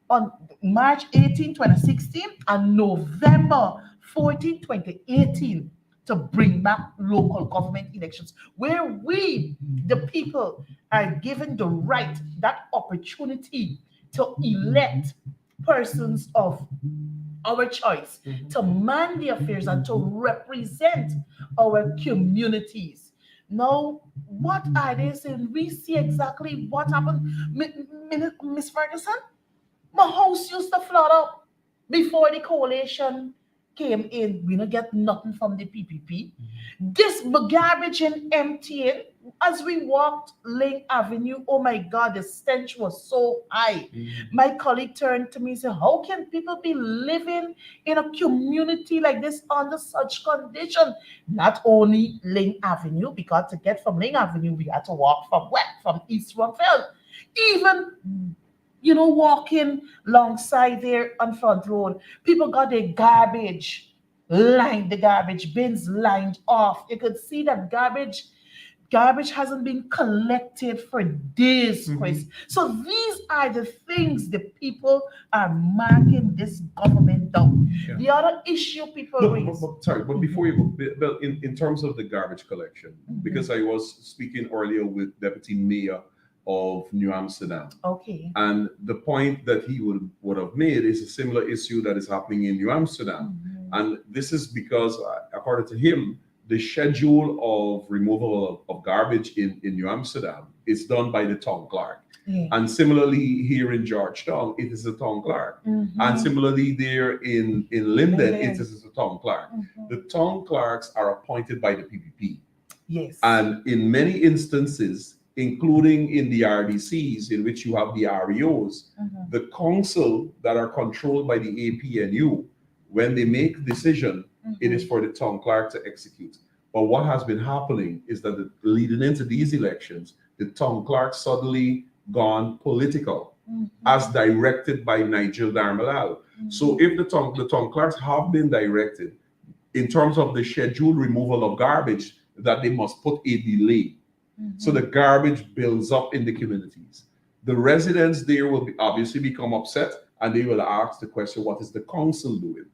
on March 18, 2016 and November 14, 2018 to bring back local government elections where we, the people, are given the right, that opportunity to elect persons of our choice, to man the affairs and to represent our communities. Now, what are they saying? We see exactly what happened. Miss Ferguson, my house used to flood up before the coalition came in. We don't get nothing from the PPP. This garbage and emptying, as we walked Lane Avenue, oh my God, the stench was so high. My colleague turned to me and said, how can people be living in a community like this under such condition? Not only Lane Avenue, because to get from Lane Avenue, we had to walk from East Rockville. Even, you know, walking alongside there on Front Road, people got their garbage lined, the garbage bins lined off. You could see that garbage Garbage hasn't been collected for days, Chris. So these are the things the people are marking this government down. Yeah. The other issue people raise. But before you go, Bill, in terms of the garbage collection, because I was speaking earlier with Deputy Mayor of New Amsterdam. Okay. And the point that he would have made is a similar issue that is happening in New Amsterdam. And this is because, according to him, the schedule of removal of garbage in New Amsterdam is done by the town clerk. Yeah. And similarly, here in Georgetown, it is the town clerk. And similarly, there in Linden, it is the town clerk. The town clerks are appointed by the PPP. Yes. And in many instances, including in the RDCs, in which you have the REOs, the council that are controlled by the APNU, when they make a decision, it is for the town clerk to execute. But what has been happening is that leading into these elections, the town clerk suddenly gone political, as directed by Nigel Darmalal. So if the town clerks have been directed in terms of the scheduled removal of garbage, that they must put a delay. So the garbage builds up in the communities. The residents there will obviously become upset, and they will ask the question, what is the council doing?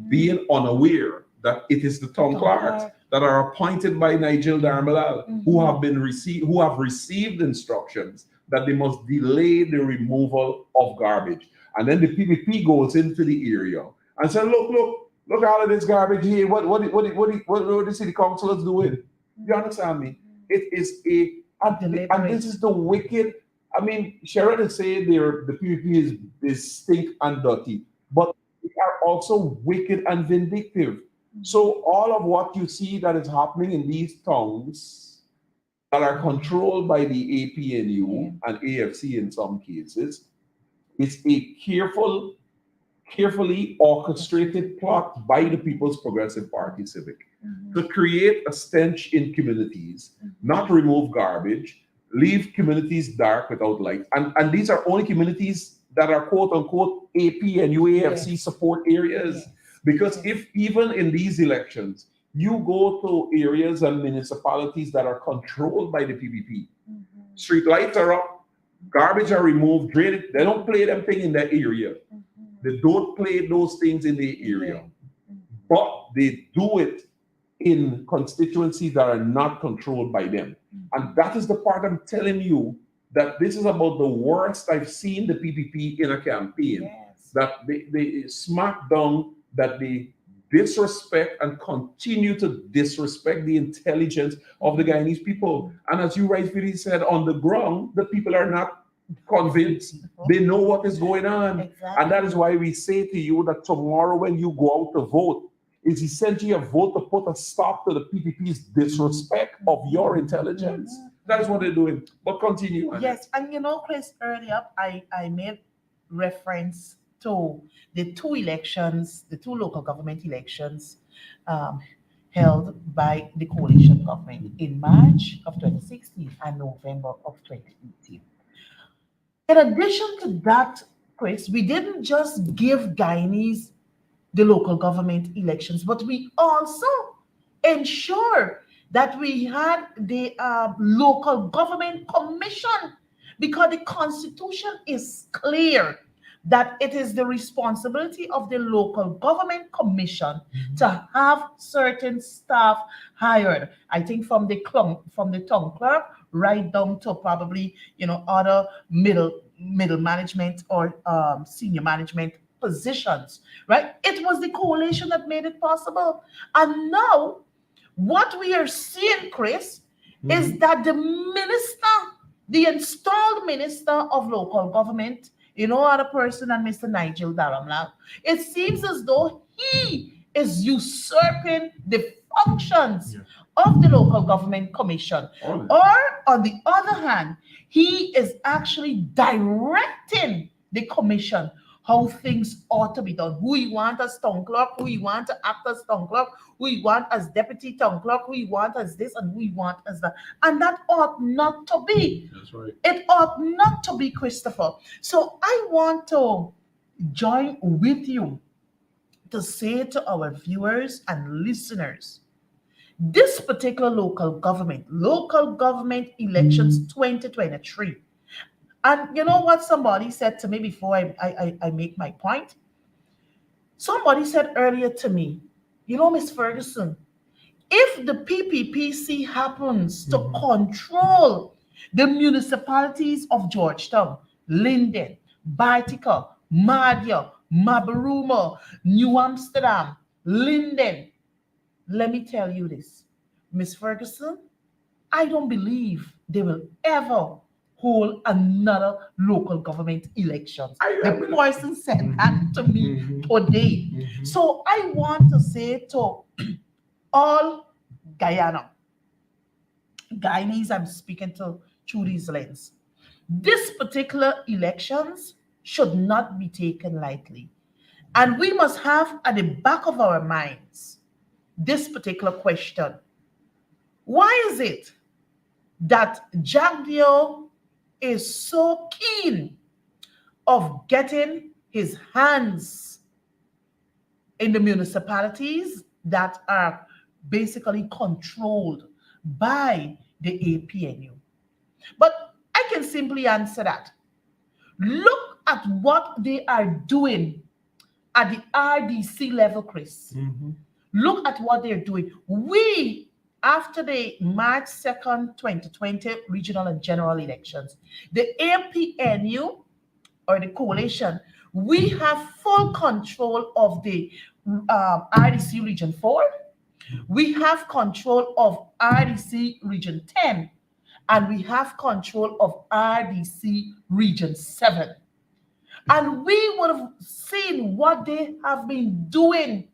Being unaware that it is the town clerks that are appointed by Nigel Darmalal, who have received instructions that they must delay the removal of garbage. And then the PPP goes into the area and says, look, all of this garbage here. What the city council is doing? You understand me? It is and this is the wicked. I mean, Sharon is saying the PPP is stink and dirty, but they are also wicked and vindictive. So all of what you see that is happening in these towns that are controlled by the APNU and AFC in some cases, is a carefully orchestrated plot by the People's Progressive Party Civic to create a stench in communities, not remove garbage, leave communities dark without light. And these are only communities that are quote unquote AP and UAFC support areas. Because if even in these elections, you go to areas and municipalities that are controlled by the PPP, street lights are up, garbage are removed, drainage, they don't play them thing in that area. They don't play those things in the area. But they do it in constituencies that are not controlled by them. And that is the part I'm telling you, that this is about the worst I've seen the PPP in a campaign. That they smack down, that they disrespect and continue to disrespect the intelligence of the Guyanese people. And as you rightfully said, on the ground, the people are not convinced. They know what is going on. And that is why we say to you that tomorrow when you go out to vote, is essentially a vote to put a stop to the PPP's disrespect of your intelligence. That's what they're doing. But continue. Yes, and you know, Chris, earlier I made reference to the two local government elections held by the coalition government in March of 2016 and November of 2018. In addition to that, Chris, we didn't just give Guyanese the local government elections, but we also ensure that we had the local government commission, because the constitution is clear that it is the responsibility of the local government commission to have certain staff hired. I think from the town clerk right down to probably other middle management or senior management positions, right? It was the coalition that made it possible. And now what we are seeing, Chris, is that the installed minister of local government, other person than Mr. Nigel Darmalal, it seems as though he is usurping the functions of the local government commission. Or on the other hand, he is actually directing the commission how things ought to be done. Who you want as town clerk, who you want to act as town clerk, who you want as deputy town clerk, who you want as this and who you want as that. And that ought not to be. That's right. It ought not to be, Christopher. So I want to join with you to say to our viewers and listeners this particular local government elections 2023. And you know what somebody said to me before I make my point? Somebody said earlier to me, you know, Miss Ferguson, if the PPPC happens to control the municipalities of Georgetown, Linden, Bartica, Mahdia, Mabaruma, New Amsterdam, Linden, let me tell you this, Miss Ferguson, I don't believe they will ever hold another local government elections. The person said that to me today. So I want to say to all Guyanese I'm speaking to through these lens, this particular elections should not be taken lightly. And we must have at the back of our minds this particular question. Why is it that Jagdeo is so keen of getting his hands in the municipalities that are basically controlled by the APNU? But I can simply answer that. Look at what they are doing at the RDC level, Chris. Look at what they're doing. We, after the March 2nd, 2020 regional and general elections, the APNU or the coalition, we have full control of the RDC Region 4. We have control of RDC Region 10. And we have control of RDC Region 7. And we would have seen what they have been doing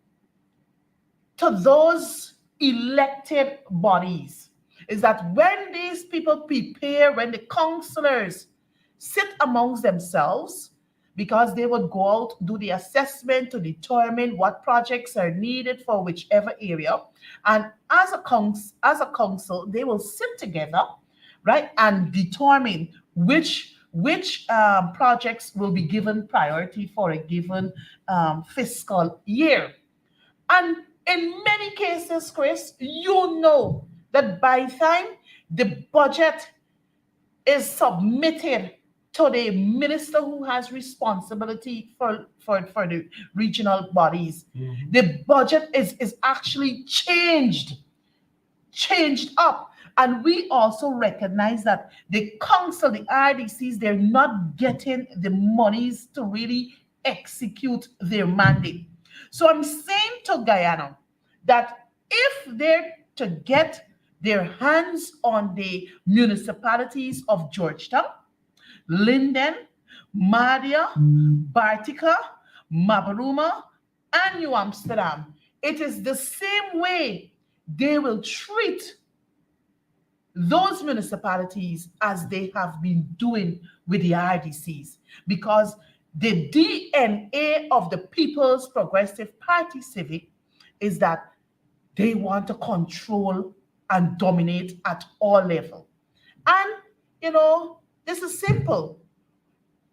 to those elected bodies. Is that when these people prepare, when the councillors sit amongst themselves, because they would go out, do the assessment to determine what projects are needed for whichever area. And as a council, they will sit together, right, and determine which projects will be given priority for a given fiscal year. And in many cases, Chris, you know that by the time the budget is submitted to the minister who has responsibility for the regional bodies, the budget is actually changed up. And we also recognize that the council, the RDCs, they're not getting the monies to really execute their mandate. So I'm saying to Guyana that if they're to get their hands on the municipalities of Georgetown, Linden, Mahdia, Bartica, Mabaruma, and New Amsterdam, it is the same way they will treat those municipalities as they have been doing with the RDCs, because the DNA of the People's Progressive Party Civic is that they want to control and dominate at all levels. And, you know, this is simple.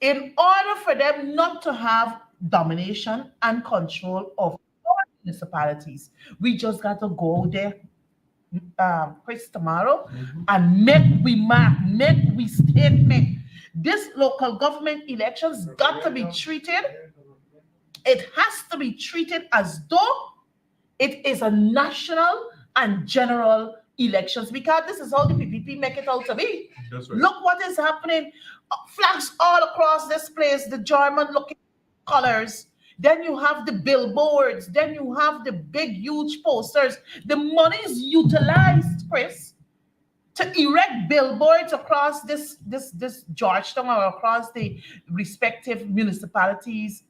In order for them not to have domination and control of all municipalities, we just got to go there, Chris, tomorrow, and make we statement. This local government elections got to be treated. It has to be treated as though it is a national and general elections, because this is how the PPP make it out to be. Right. Look what is happening. Flags all across this place, the German-looking colors. Then you have the billboards. Then you have the big, huge posters. The money is utilized, Chris, to erect billboards across this Georgetown or across the respective municipality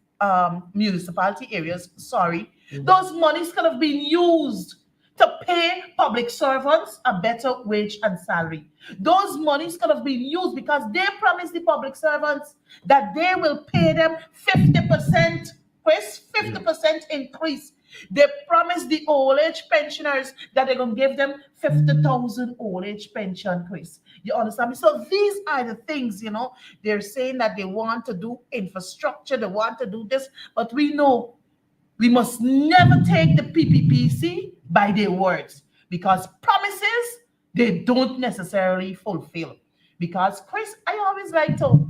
areas. Sorry, those monies could have been used to pay public servants a better wage and salary. Those monies could have been used because they promised the public servants that they will pay them 50%, Chris, 50% increase. They promised the old age pensioners that they're going to give them 50,000 old age pension, Chris. You understand me? So these are the things, you know, they're saying that they want to do infrastructure, they want to do this, but we know we must never take the PPPC by their words. because promises, they don't necessarily fulfill. Because, Chris, I always like to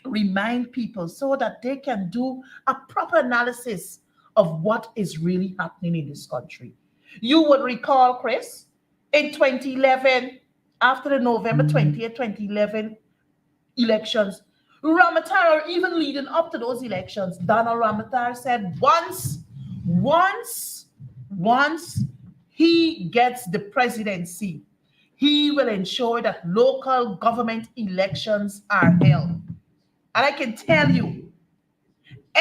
remind people so that they can do a proper analysis of what is really happening in this country. You would recall, Chris, in 2011, after the November 20th, 2011 elections, Ramatar, or even leading up to those elections, Donald Ramatar said once he gets the presidency, he will ensure that local government elections are held. And I can tell you,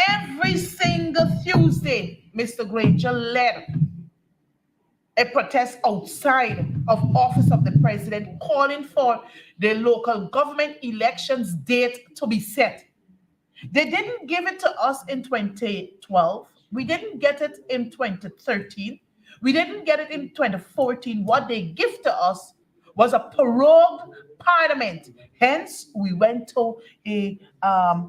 every single Tuesday, Mr. Granger led a protest outside of office of the president calling for the local government elections date to be set. They didn't give it to us in 2012. We didn't get it in 2013. We didn't get it in 2014. What they give to us was a prorogued parliament. Hence, we went to a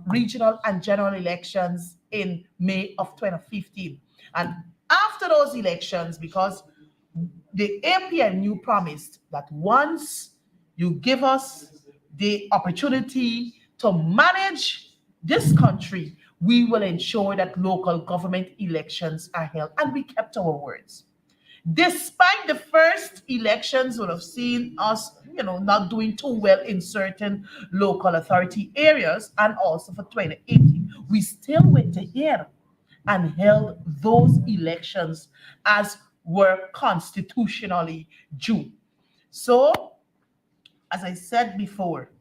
regional and general elections in May of 2015. And after those elections, because the APNU promised that once you give us the opportunity to manage this country, we will ensure that local government elections are held. And we kept our words. Despite the first elections would have seen us, not doing too well in certain local authority areas, and also for 2018, we still went ahead and held those elections as were constitutionally due. So, as I said before,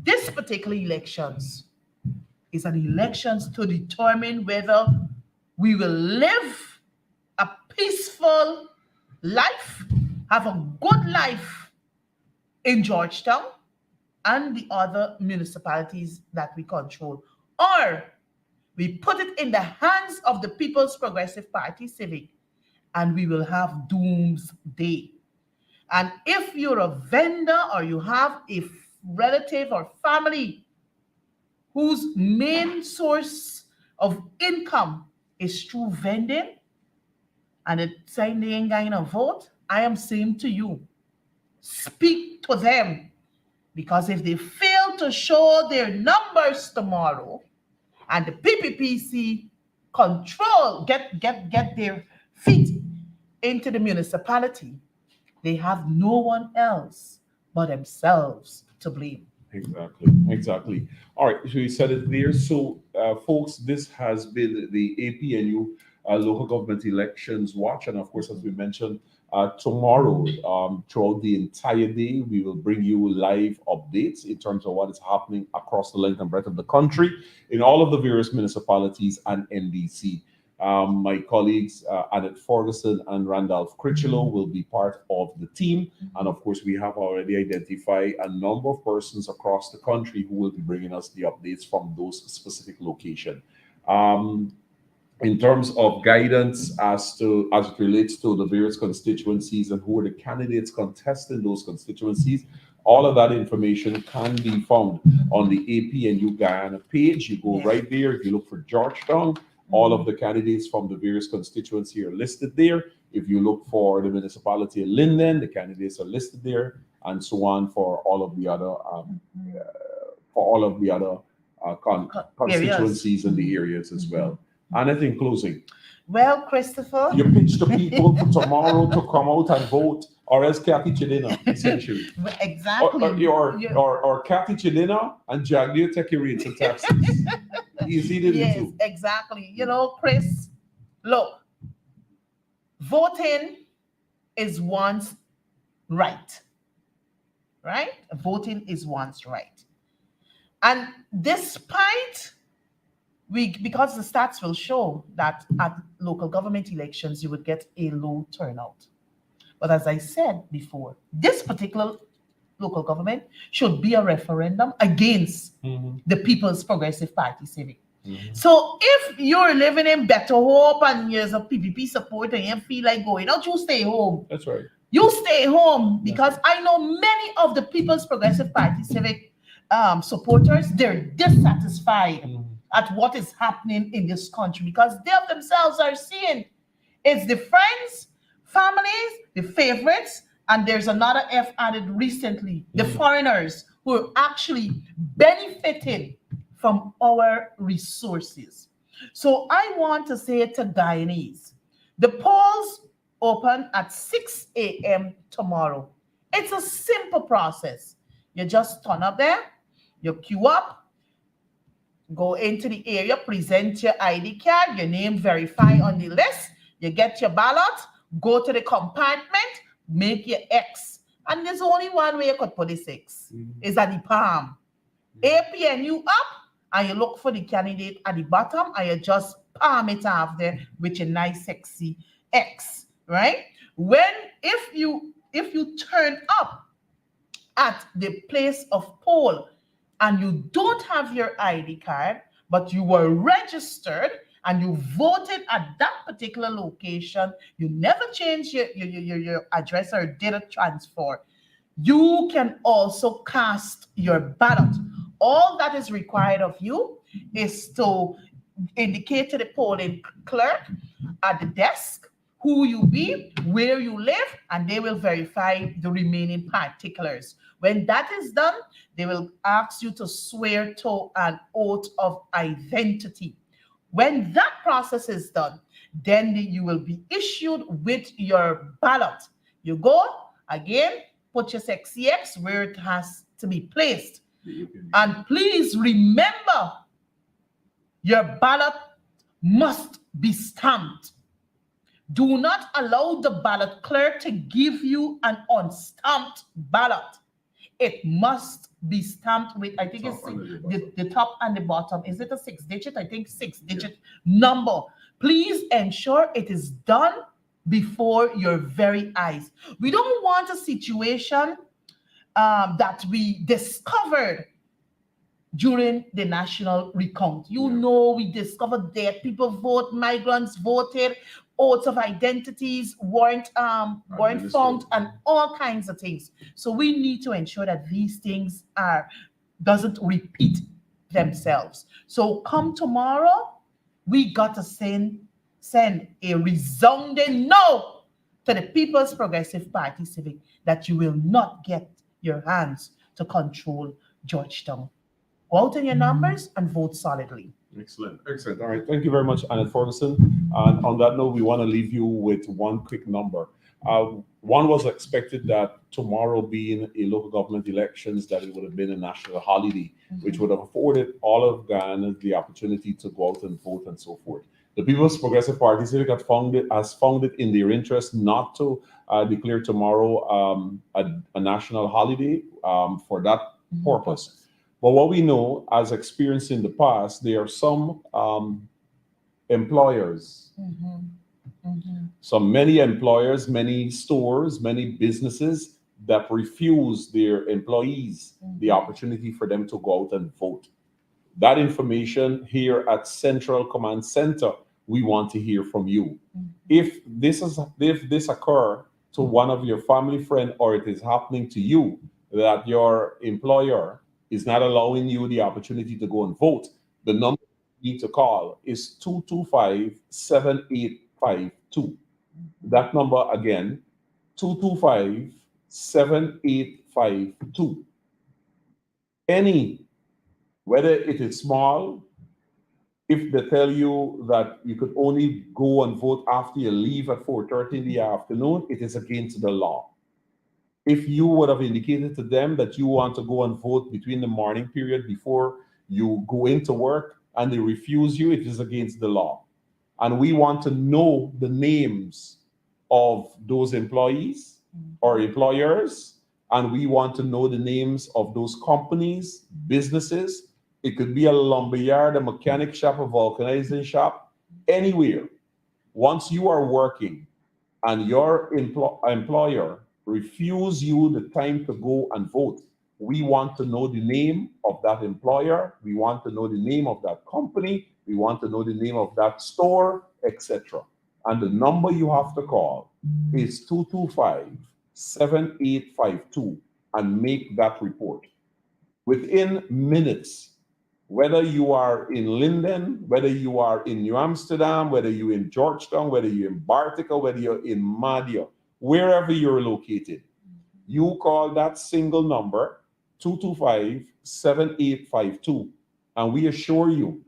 this particular elections is an elections to determine whether we will live a peaceful life, have a good life in Georgetown and the other municipalities that we control, or we put it in the hands of the People's Progressive Party Civic, and we will have doomsday. And if you're a vendor or you have a relative or family whose main source of income is through vending, and it's saying they ain't going to vote, I am saying to you, speak to them. Because if they fail to show their numbers tomorrow, and the PPPC get their feet into the municipality, they have no one else but themselves to blame. Exactly. All right, so you said it there. So, folks, this has been the APNU Local Government Elections Watch. And of course, as we mentioned, tomorrow, throughout the entire day, we will bring you live updates in terms of what is happening across the length and breadth of the country in all of the various municipalities and NDC. My colleagues, Annette Ferguson and Randolph Critchlow, will be part of the team. And of course, we have already identified a number of persons across the country who will be bringing us the updates from those specific locations. In terms of guidance as it relates to the various constituencies and who are the candidates contesting those constituencies, all of that information can be found on the APNU Guyana page. You go right there. If you look for Georgetown, all of the candidates from the various constituencies are listed there. If you look for the municipality of Linden, the candidates are listed there, and so on for all of the other constituencies in the areas as well. Anything in closing? Well, Christopher, you pitch to people for tomorrow to come out and vote, or else Kathy Chidina, essentially. Exactly. Or Kathy Chidina and Jagdir take your rates and taxes. Easy to do. Yes, exactly. Chris, look, voting is one's right. Right? Voting is one's right. And despite because the stats will show that at local government elections, you would get a low turnout. But as I said before, this particular local government should be a referendum against the People's Progressive Party Civic. So if you're living in Better Hope and you're a PPP supporter and you feel like going out, you stay home. That's right. You stay home, because I know many of the People's Progressive Party Civic supporters, they're dissatisfied at what is happening in this country, because they themselves are seeing it's the friends families, the favorites, and there's another F added recently, the foreigners who are actually benefiting from our resources. So I want to say to Guyanese, the polls open at 6 a.m. tomorrow. It's a simple process. You just turn up there, you queue up, go into the area, present your ID card, your name verify on the list, you get your ballot, go to the compartment, make your X. And there's only one way you could put this X, is at the palm. APN you up, and you look for the candidate at the bottom, and you just palm it off there with your nice sexy X, right? If you turn up at the place of poll and you don't have your ID card, but you were registered and you voted at that particular location, you never changed your address or did a transfer, you can also cast your ballot. All that is required of you is to indicate to the polling clerk at the desk who you be, where you live, and they will verify the remaining particulars. When that is done, they will ask you to swear to an oath of identity. When that process is done, then you will be issued with your ballot. You go, again, put your sexy X where it has to be placed. And please remember, your ballot must be stamped. Do not allow the ballot clerk to give you an unstamped ballot. It must be stamped with, I think it's the top and the bottom. Is it a 6-digit? I think 6-digit number. Please ensure it is done before your very eyes. We don't want a situation that we discovered during the national recount. You know, we discovered that people vote, migrants voted, oaths of identities weren't found, and all kinds of things. So we need to ensure that these things doesn't repeat themselves. So come tomorrow, we got to send a resounding no to the People's Progressive Party Civic that you will not get your hands to control Georgetown. Go out in your numbers and vote solidly. Excellent. Excellent. All right. Thank you very much, Annette Ferguson. And on that note, we want to leave you with one quick number. One was expected that tomorrow being a local government elections, that it would have been a national holiday, which would have afforded all of Guyana the opportunity to go out and vote and so forth. The People's Progressive Party Civic has found it in their interest not to declare tomorrow a national holiday for that purpose. But what we know, as experienced in the past, there are some employers, many employers, many stores, many businesses that refuse their employees the opportunity for them to go out and vote. That information here at Central Command Center, we want to hear from you. If this occur to one of your family friend, or it is happening to you, that your employer is not allowing you the opportunity to go and vote, the number you need to call is 225-7852. That number again, 225-7852. Whether it is small, if they tell you that you could only go and vote after you leave at 4:30 in the afternoon, it is against the law. If you would have indicated to them that you want to go and vote between the morning period before you go into work and they refuse you, it is against the law. And we want to know the names of those employees or employers, and we want to know the names of those companies, businesses. It could be a lumberyard, a mechanic shop, a vulcanizing shop, anywhere. Once you are working and your employer refuse you the time to go and vote, we want to know the name of that employer, we want to know the name of that company, we want to know the name of that store, etc. And the number you have to call is 225-7852 and make that report. Within minutes, Whether you are in Linden, whether you are in New Amsterdam, whether you're in Georgetown, whether you're in Bartica, whether you're in Mahdia, wherever you're located, you call that single number 225-7852, and we assure you,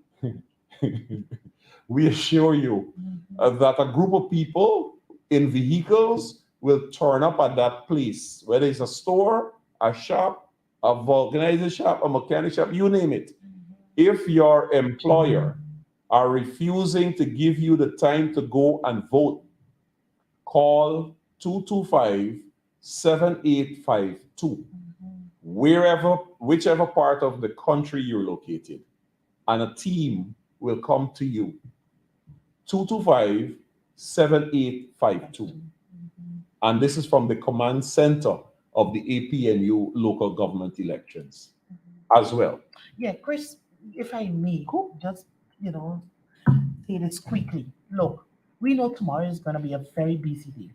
that a group of people in vehicles will turn up at that place, whether it's a store, a shop, a vulcanizer shop, a mechanic shop, you name it. If your employer are refusing to give you the time to go and vote, call 225-7852, whichever part of the country you're located, and a team will come to you. 225-7852. And this is from the command center of the APNU local government elections as well. Yeah, Chris, if I may, just, say this quickly. Look, we know tomorrow is going to be a very busy day.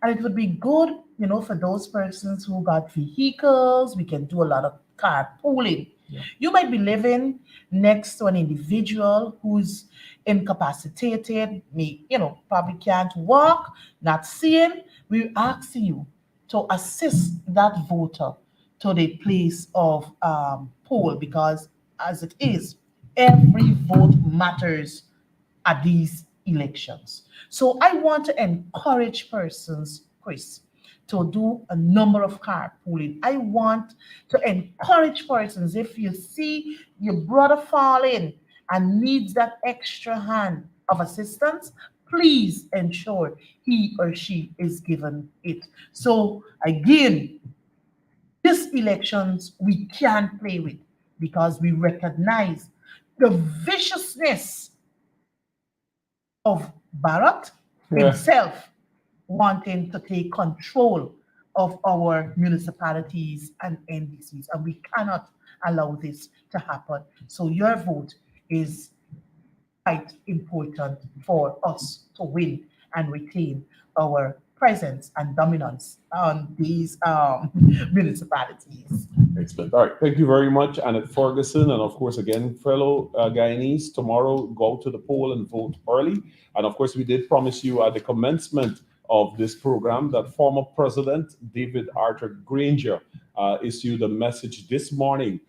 And it would be good, for those persons who got vehicles, we can do a lot of carpooling. Yeah. You might be living next to an individual who's incapacitated, probably can't walk, not seeing. We're asking you to assist that voter to the place of poll, because as it is, every vote matters at these elections. So I want to encourage persons, Chris, to do a number of carpooling. I want to encourage persons, if you see your brother falling and needs that extra hand of assistance, please ensure he or she is given it. So again, these elections we can't play with, because we recognize the viciousness of Barrett himself wanting to take control of our municipalities and NDCs, and we cannot allow this to happen. So your vote is quite important for us to win and retain our presence and dominance on these municipalities. Excellent. All right. Thank you very much, Annette Ferguson. And of course, again, fellow Guyanese, tomorrow go to the poll and vote early. And of course, we did promise you at the commencement of this program that former President David Granger issued a message this morning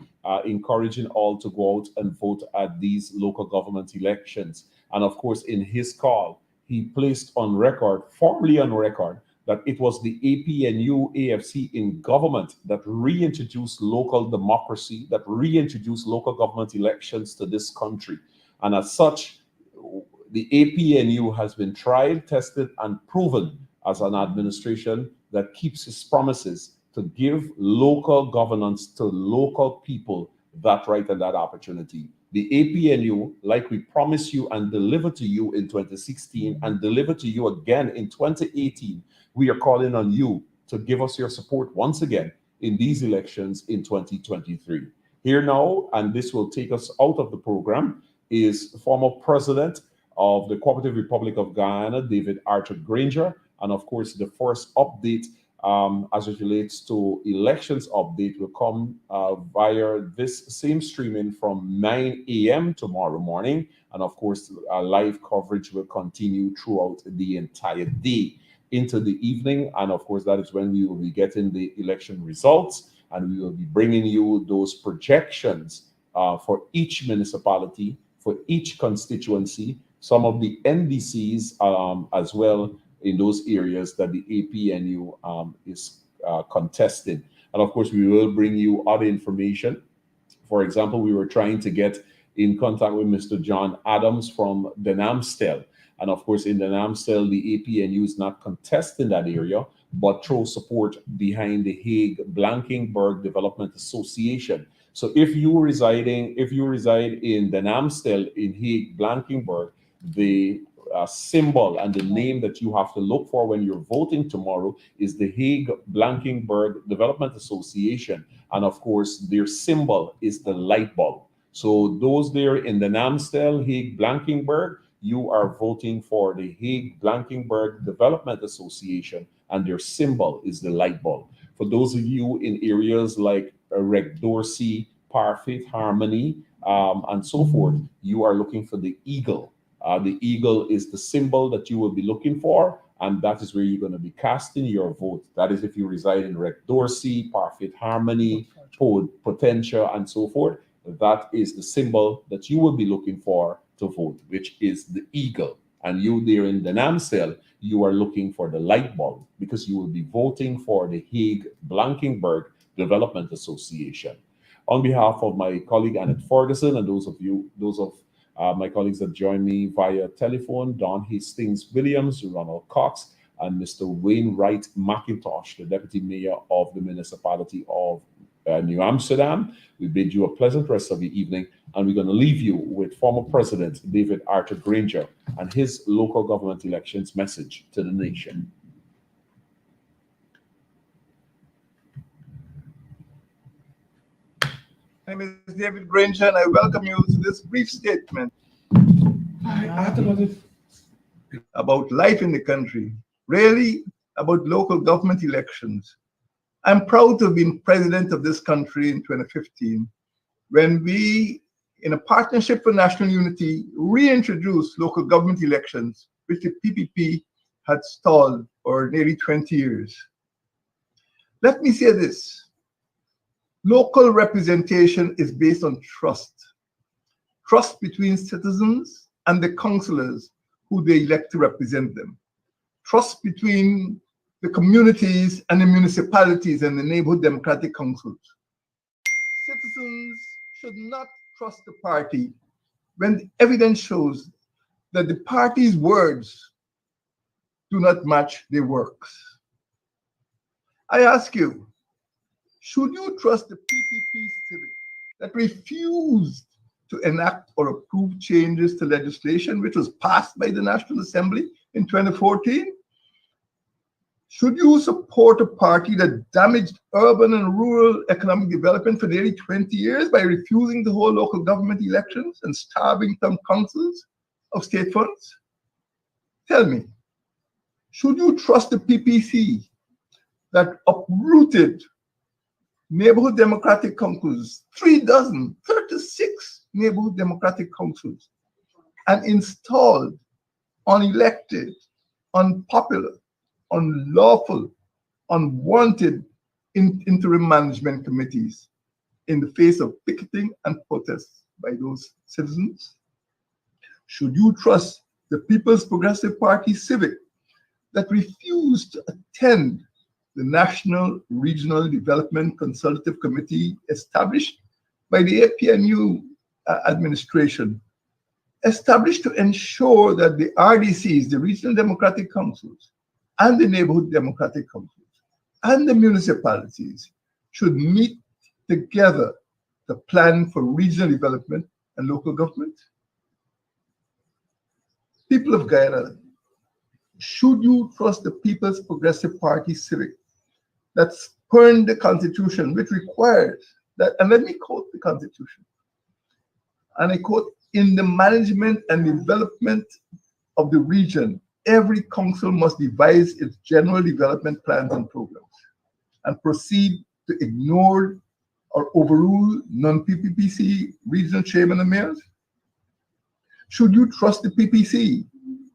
encouraging all to go out and vote at these local government elections. And of course, in his call, he placed on record, formally on record, that it was the APNU AFC in government that reintroduced local democracy, that reintroduced local government elections to this country. And as such, the APNU has been tried, tested, and proven as an administration that keeps its promises to give local governance to local people that right and that opportunity. The APNU, like we promised you and delivered to you in 2016 and delivered to you again in 2018, we are calling on you to give us your support once again in these elections in 2023. Here now, and this will take us out of the program, is former President of the Cooperative Republic of Guyana, David Granger, and of course the first update as it relates to elections update will come via this same streaming from 9 a.m. tomorrow morning. And of course, live coverage will continue throughout the entire day into the evening. And of course, that is when we will be getting the election results, and we will be bringing you those projections for each municipality, for each constituency, some of the NDCs as well, in those areas that the APNU is contesting. And of course, we will bring you other information. For example, we were trying to get in contact with Mr. John Adams from Denamstel. And of course, in Denamstel, the APNU is not contesting that area, but throw support behind the Hague Blankenberg Development Association. So if you reside in Denamstel in Hague Blankenberg, the symbol and the name that you have to look for when you're voting tomorrow is the Hague Blankenberg Development Association. And of course, their symbol is the light bulb. So those there in the Namstel, Hague Blankenberg, you are voting for the Hague Blankenberg Development Association, and their symbol is the light bulb. For those of you in areas like Dorsey, Parfait, Harmony, and so forth, you are looking for the eagle. The eagle is the symbol that you will be looking for, and that is where you're going to be casting your vote. That is if you reside in Rec Dorsey, Parfait Harmony, Potentia, and so forth. That is the symbol that you will be looking for to vote, which is the eagle. And you there in the Namsel, you are looking for the light bulb because you will be voting for the Hague Blankenberg Development Association. On behalf of my colleague Annette Ferguson and those of my colleagues that join me via telephone, Don Hastings Williams, Ronald Cox, and Mr. Wayne McIntosh, the Deputy Mayor of the Municipality of New Amsterdam. We bid you a pleasant rest of the evening, and we're going to leave you with former President David Arthur Granger and his local government elections message to the nation. My name is David Granger, and I welcome you to this brief statement about life in the country, really about local government elections. I'm proud to have been president of this country in 2015, when we, in a partnership for national unity, reintroduced local government elections, which the PPP had stalled for nearly 20 years. Let me say this. Local representation is based on trust. Trust between citizens and the councillors who they elect to represent them. Trust between the communities and the municipalities and the neighborhood democratic councils. Citizens should not trust the party when the evidence shows that the party's words do not match their works. I ask you, should you trust the PPP civic that refused to enact or approve changes to legislation which was passed by the National Assembly in 2014? Should you support a party that damaged urban and rural economic development for nearly 20 years by refusing to hold local government elections and starving some councils of state funds? Tell me, should you trust the PPC that uprooted neighborhood democratic councils, 36 neighborhood democratic councils, and installed unelected, unpopular, unlawful, unwanted interim management committees in the face of picketing and protests by those citizens? Should you trust the People's Progressive Party civic that refused to attend the National Regional Development Consultative Committee established by the APNU administration, established to ensure that the RDCs, the Regional Democratic Councils, and the Neighborhood Democratic Councils, and the municipalities should meet together to plan for regional development and local government? People of Guyana, should you trust the People's Progressive Party civic that spurned the Constitution, which requires that, and let me quote the Constitution, and I quote, in the management and development of the region, every council must devise its general development plans and programs and proceed to ignore or overrule non-PPPC regional chairmen and mayors? Should you trust the PPC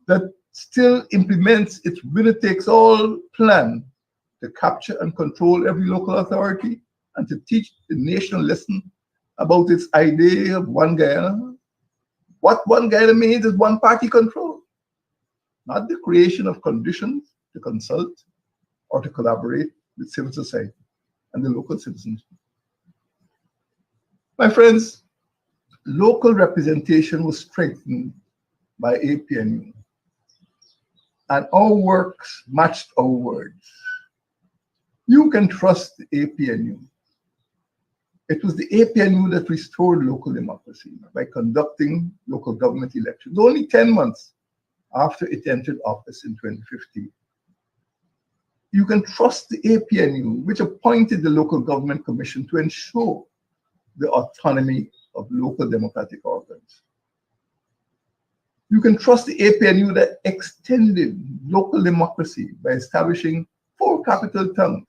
that still implements its winner-takes-all plan to capture and control every local authority and to teach the nation a lesson about its idea of one Guyana? What one Guyana means is one party control, not the creation of conditions to consult or to collaborate with civil society and the local citizens. My friends, local representation was strengthened by APNU, and our works matched our words. You can trust the APNU. It was the APNU that restored local democracy by conducting local government elections only 10 months after it entered office in 2015. You can trust the APNU, which appointed the Local Government Commission to ensure the autonomy of local democratic organs. You can trust the APNU that extended local democracy by establishing 4 capital towns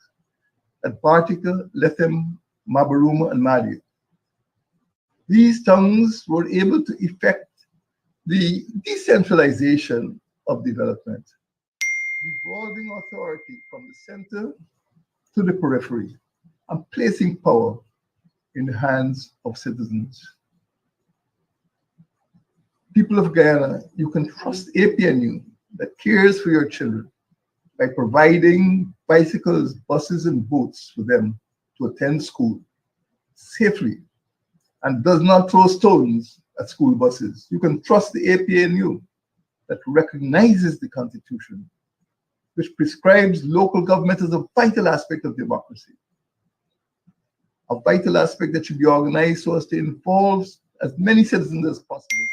at Bartica, Lethem, Mabaruma, and Mahdia. These tongues were able to effect the decentralization of development, devolving authority from the center to the periphery and placing power in the hands of citizens. People of Guyana, you can trust APNU that cares for your children by providing bicycles, buses, and boats for them to attend school safely and does not throw stones at school buses. You can trust the APNU that recognizes the Constitution, which prescribes local government as a vital aspect of democracy, a vital aspect that should be organized so as to involve as many citizens as possible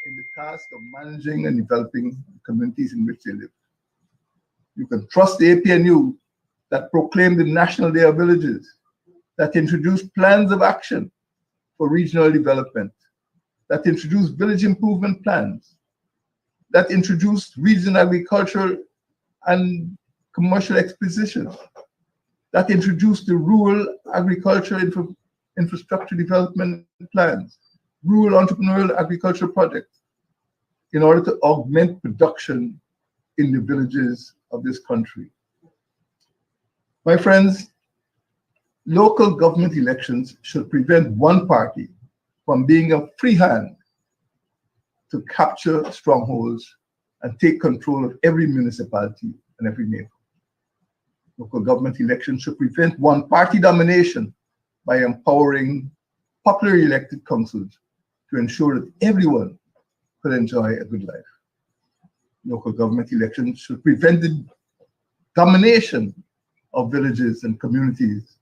in the task of managing and developing the communities in which they live. You can trust the APNU that proclaimed the National Day of Villages, that introduced plans of action for regional development, that introduced village improvement plans, that introduced regional agriculture and commercial expositions, that introduced the rural agriculture infrastructure development plans, rural entrepreneurial agriculture projects, in order to augment production in the villages of this country. My friends, local government elections should prevent one party from being a free hand to capture strongholds and take control of every municipality and every neighborhood. Local government elections should prevent one party domination by empowering popularly elected councils to ensure that everyone could enjoy a good life. Local government elections should prevent the domination of villages and communities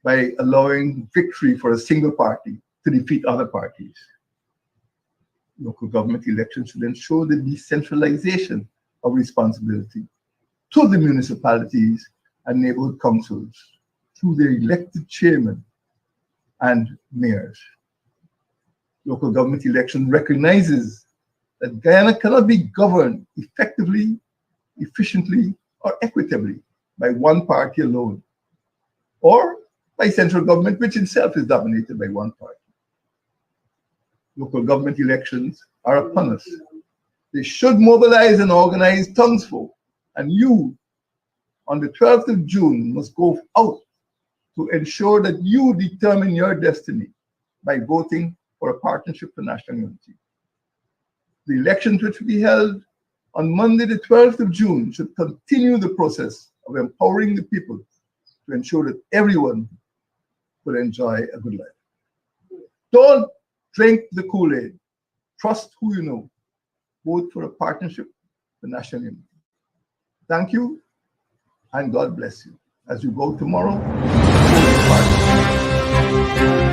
by allowing victory for a single party to defeat other parties. Local government elections should ensure the decentralization of responsibility to the municipalities and neighborhood councils through their elected chairmen and mayors. Local government election recognizes that Guyana cannot be governed effectively, efficiently, or equitably by one party alone, or by central government, which itself is dominated by one party. Local government elections are upon us. They should mobilize and organize townsfolk, and you, on the 12th of June, must go out to ensure that you determine your destiny by voting for a partnership for national unity. The elections which will be held on Monday, the 12th of June, should continue the process of empowering the people to ensure that everyone will enjoy a good life. Don't drink the Kool-Aid. Trust who you know. Vote for a partnership for national unity. Thank you, and God bless you. As you go tomorrow, vote for partnership.